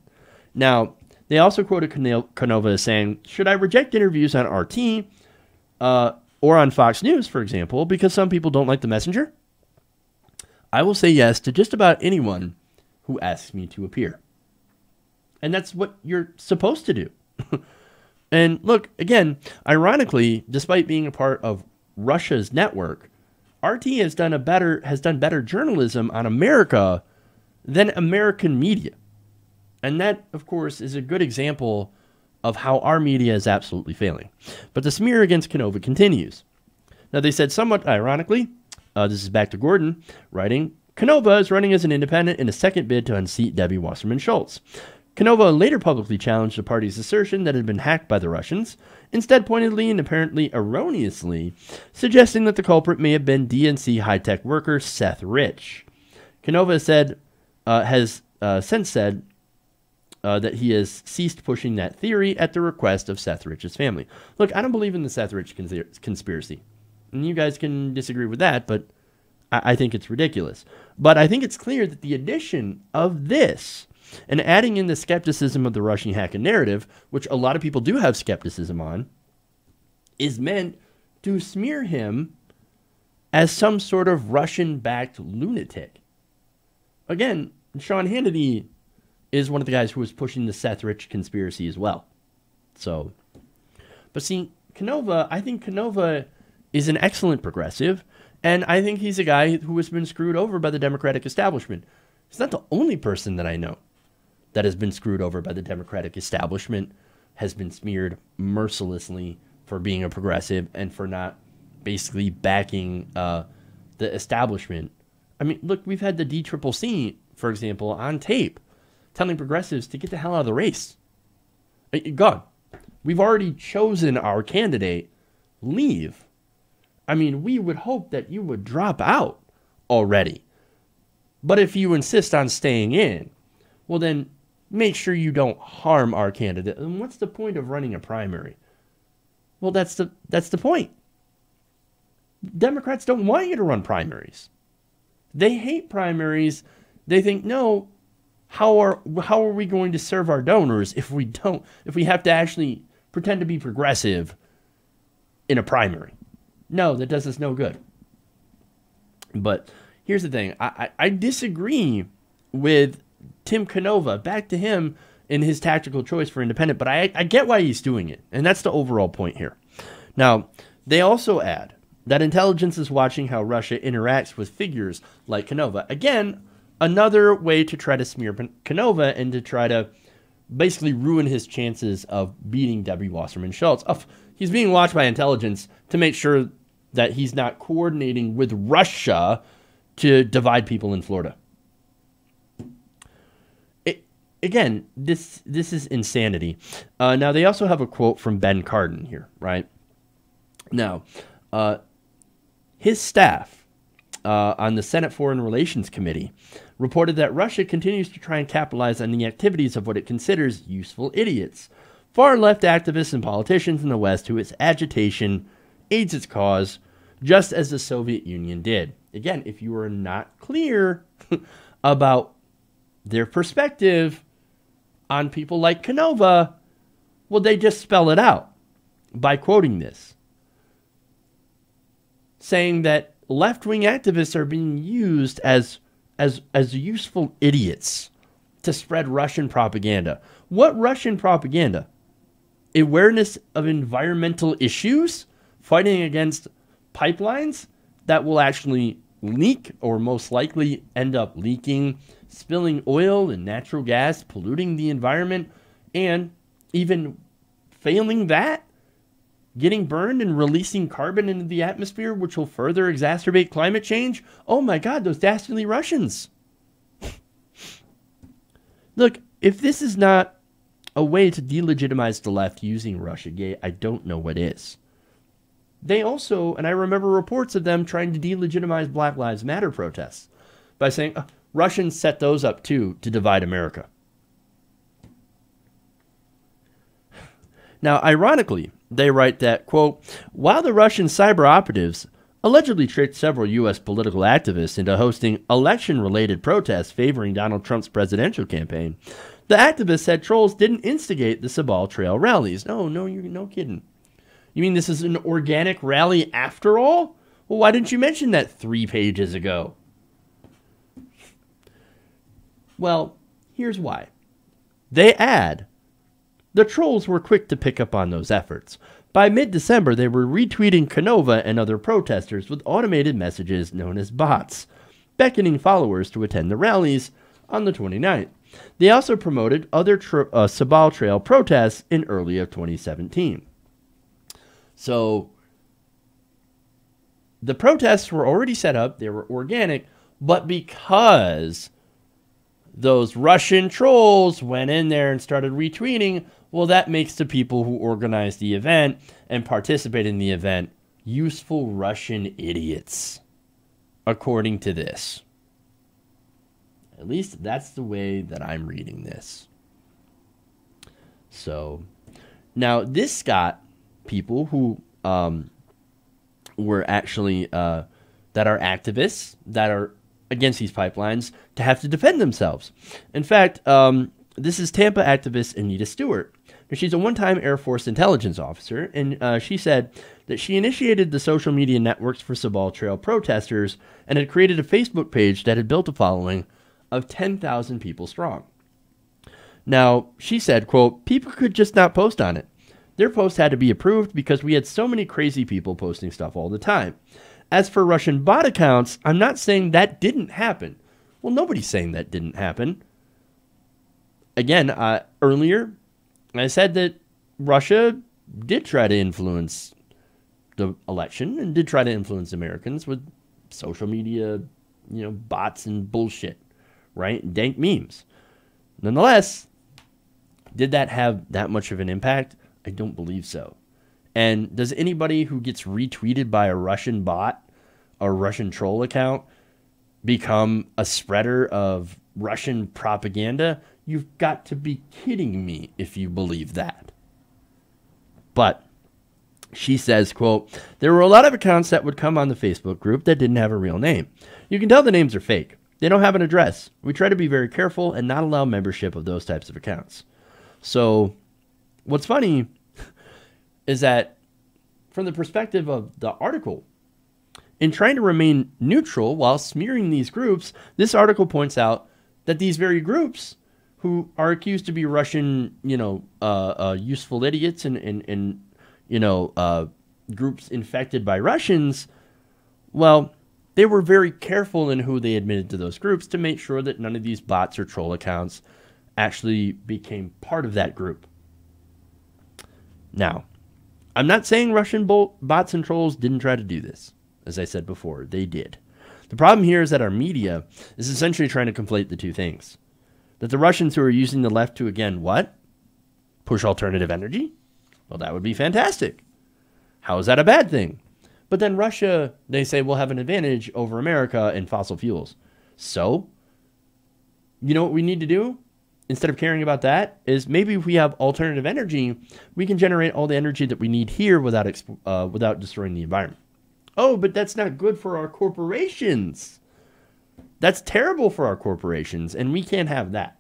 Now, they also quoted Canova as saying, should I reject interviews on RT or on Fox News, for example, because some people don't like the messenger? I will say yes to just about anyone who asks me to appear. And that's what you're supposed to do. And look, again, ironically, despite being a part of Russia's network, RT has done better journalism on America than American media. And that, of course, is a good example of how our media is absolutely failing. But the smear against Canova continues. Now, they said somewhat ironically, this is back to Gordon, writing, Canova is running as an independent in a second bid to unseat Debbie Wasserman Schultz. Canova later publicly challenged the party's assertion that it had been hacked by the Russians, instead pointedly and apparently erroneously suggesting that the culprit may have been DNC high-tech worker Seth Rich. Canova has since said that he has ceased pushing that theory at the request of Seth Rich's family. Look, I don't believe in the Seth Rich conspiracy. And you guys can disagree with that, but I think it's ridiculous. But I think it's clear that the addition of this and adding in the skepticism of the Russian hacking narrative, which a lot of people do have skepticism on, is meant to smear him as some sort of Russian-backed lunatic. Again, Sean Hannity is one of the guys who was pushing the Seth Rich conspiracy as well. So, but see, I think Canova is an excellent progressive, and I think he's a guy who has been screwed over by the Democratic establishment. He's not the only person that I know that has been screwed over by the Democratic establishment, has been smeared mercilessly for being a progressive and for not basically backing the establishment. I mean, look, we've had the DCCC, for example, on tape telling progressives to get the hell out of the race. Gone. We've already chosen our candidate. Leave. I mean, we would hope that you would drop out already. But if you insist on staying in, well then make sure you don't harm our candidate. And what's the point of running a primary? Well, that's the point. Democrats don't want you to run primaries. They hate primaries. They think, no, how are we going to serve our donors if we have to actually pretend to be progressive in a primary? No, that does us no good. But here's the thing. I disagree with Tim Canova. Back to him in his tactical choice for independent, but I get why he's doing it. And that's the overall point here. Now, they also add that intelligence is watching how Russia interacts with figures like Canova. Again, another way to try to smear Canova and to try to basically ruin his chances of beating Debbie Wasserman Schultz. He's being watched by intelligence to make sure that he's not coordinating with Russia to divide people in Florida. Again, this is insanity. Now, they also have a quote from Ben Cardin here, right? Now, his staff on the Senate Foreign Relations Committee reported that Russia continues to try and capitalize on the activities of what it considers useful idiots, far-left activists and politicians in the West whose agitation aids its cause, just as the Soviet Union did. Again, if you are not clear about their perspective on people like Canova, well, they just spell it out by quoting this, saying that left-wing activists are being used as useful idiots to spread Russian propaganda. What Russian propaganda? Awareness of environmental issues? Fighting against pipelines that will actually leak or most likely end up leaking, spilling oil and natural gas, polluting the environment, and even failing that, getting burned and releasing carbon into the atmosphere, which will further exacerbate climate change. Oh my God, those dastardly Russians. Look, if this is not a way to delegitimize the left using Russiagate, I don't know what is. They also, and I remember reports of them trying to delegitimize Black Lives Matter protests by saying, Russians set those up too to divide America. Now, ironically, they write that, quote, while the Russian cyber operatives allegedly tricked several U.S. political activists into hosting election-related protests favoring Donald Trump's presidential campaign, the activists said trolls didn't instigate the Sabal Trail rallies. No kidding. You mean this is an organic rally after all? Well, why didn't you mention that 3 pages ago? Well, here's why. They add, the trolls were quick to pick up on those efforts. By mid-December, they were retweeting Canova and other protesters with automated messages known as bots, beckoning followers to attend the rallies on the 29th. They also promoted other Sabal Trail protests in early of 2017. So, the protests were already set up, they were organic, but because those Russian trolls went in there and started retweeting, well, that makes the people who organized the event and participate in the event useful Russian idiots, according to this. At least that's the way that I'm reading this. So, now this got people who were actually, that are activists, that are against these pipelines, to have to defend themselves. In fact, this is Tampa activist Anita Stewart. She's a one-time Air Force intelligence officer, and she said that she initiated the social media networks for Sabal Trail protesters and had created a Facebook page that had built a following of 10,000 people strong. Now, she said, quote, people could just not post on it. Their post had to be approved because we had so many crazy people posting stuff all the time. As for Russian bot accounts, I'm not saying that didn't happen. Well, nobody's saying that didn't happen. Again, earlier, I said that Russia did try to influence the election and did try to influence Americans with social media, bots and bullshit, right? Dank memes. Nonetheless, did that have that much of an impact? I don't believe so. And does anybody who gets retweeted by a Russian bot or Russian troll account become a spreader of Russian propaganda? You've got to be kidding me if you believe that. But she says, quote, there were a lot of accounts that would come on the Facebook group that didn't have a real name. You can tell the names are fake. They don't have an address. We try to be very careful and not allow membership of those types of accounts. So what's funny is that from the perspective of the article, in trying to remain neutral while smearing these groups, this article points out that these very groups who are accused to be Russian, useful idiots and groups infected by Russians, well, they were very careful in who they admitted to those groups to make sure that none of these bots or troll accounts actually became part of that group. Now, I'm not saying Russian bots and trolls didn't try to do this. As I said before, they did. The problem here is that our media is essentially trying to conflate the two things. That the Russians who are using the left to, again, what? Push alternative energy? Well, that would be fantastic. How is that a bad thing? But then Russia, they say, will have an advantage over America in fossil fuels. So, you know what we need to do? Instead of caring about that, is maybe if we have alternative energy, we can generate all the energy that we need here without destroying the environment. Oh, but that's not good for our corporations. That's terrible for our corporations, and we can't have that.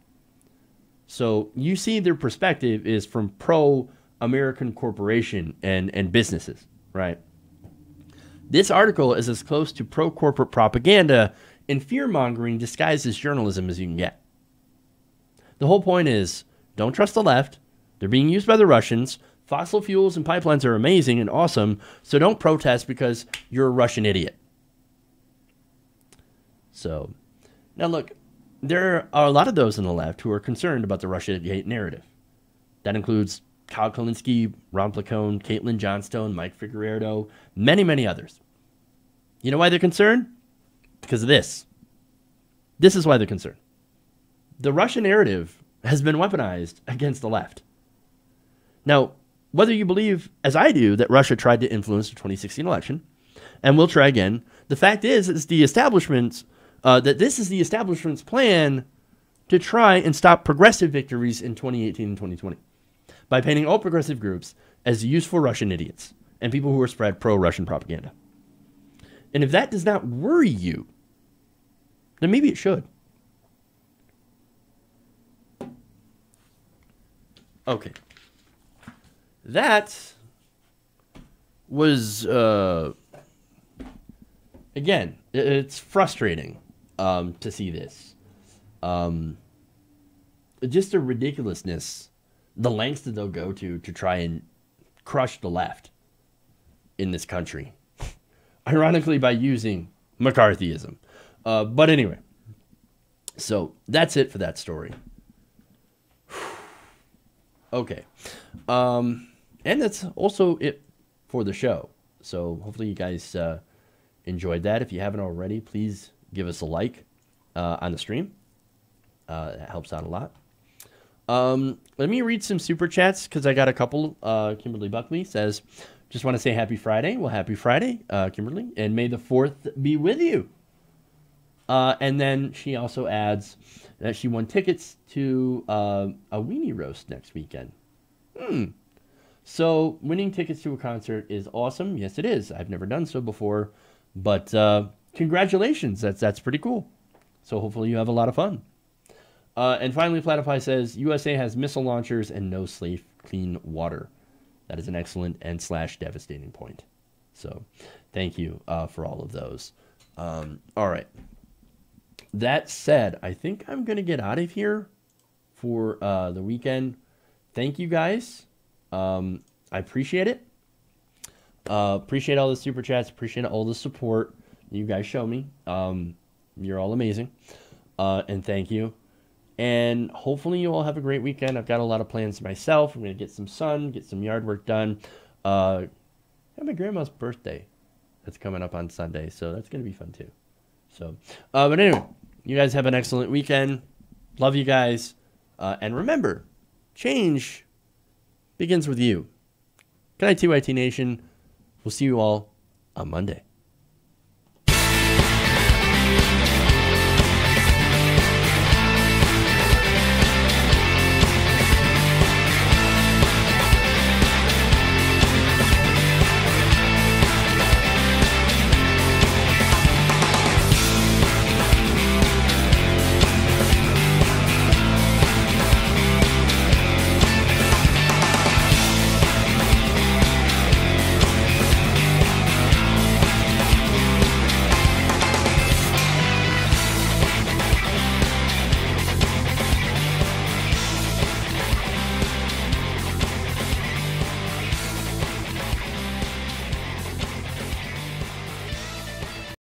So you see their perspective is from pro-American corporation and businesses, right? This article is as close to pro-corporate propaganda and fear-mongering disguised as journalism as you can get. The whole point is, don't trust the left. They're being used by the Russians. Fossil fuels and pipelines are amazing and awesome, so don't protest because you're a Russian idiot. So, now look, there are a lot of those on the left who are concerned about the Russiagate narrative. That includes Kyle Kalinske, Ron Placone, Caitlin Johnstone, Mike Figueredo, many, many others. You know why they're concerned? Because of this. This is why they're concerned. The Russian narrative has been weaponized against the left. Now, whether you believe, as I do, that Russia tried to influence the 2016 election, and will try again, the fact is, it's the establishment's, that this is the establishment's plan to try and stop progressive victories in 2018 and 2020 by painting all progressive groups as useful Russian idiots and people who are spread pro-Russian propaganda. And if that does not worry you, then maybe it should. Okay. That was, again, it's frustrating to see this. Just a ridiculousness, the lengths that they'll go to try and crush the left in this country. Ironically, by using McCarthyism. But anyway, so that's it for that story. Okay. And that's also it for the show. So hopefully you guys enjoyed that. If you haven't already, please give us a like on the stream. That helps out a lot. Let me read some super chats because I got a couple. Kimberly Buckley says, just want to say happy Friday. Well, happy Friday, Kimberly. And may the 4th be with you. And then she also adds that she won tickets to a weenie roast next weekend. So winning tickets to a concert is awesome. Yes, it is. I've never done so before. But congratulations. That's pretty cool. So hopefully you have a lot of fun. And finally, Platypie says, USA has missile launchers and no safe clean water. That is an excellent and / devastating point. So thank you for all of those. All right. That said, I think I'm going to get out of here for the weekend. Thank you, guys. I appreciate it. Appreciate all the super chats. Appreciate all the support you guys show me. You're all amazing. And thank you. And hopefully you all have a great weekend. I've got a lot of plans myself. I'm going to get some sun, get some yard work done. I have my grandma's birthday that's coming up on Sunday, so that's going to be fun too. So, but anyway, you guys have an excellent weekend. Love you guys. And remember, change begins with you. Good night, TYT Nation. We'll see you all on Monday.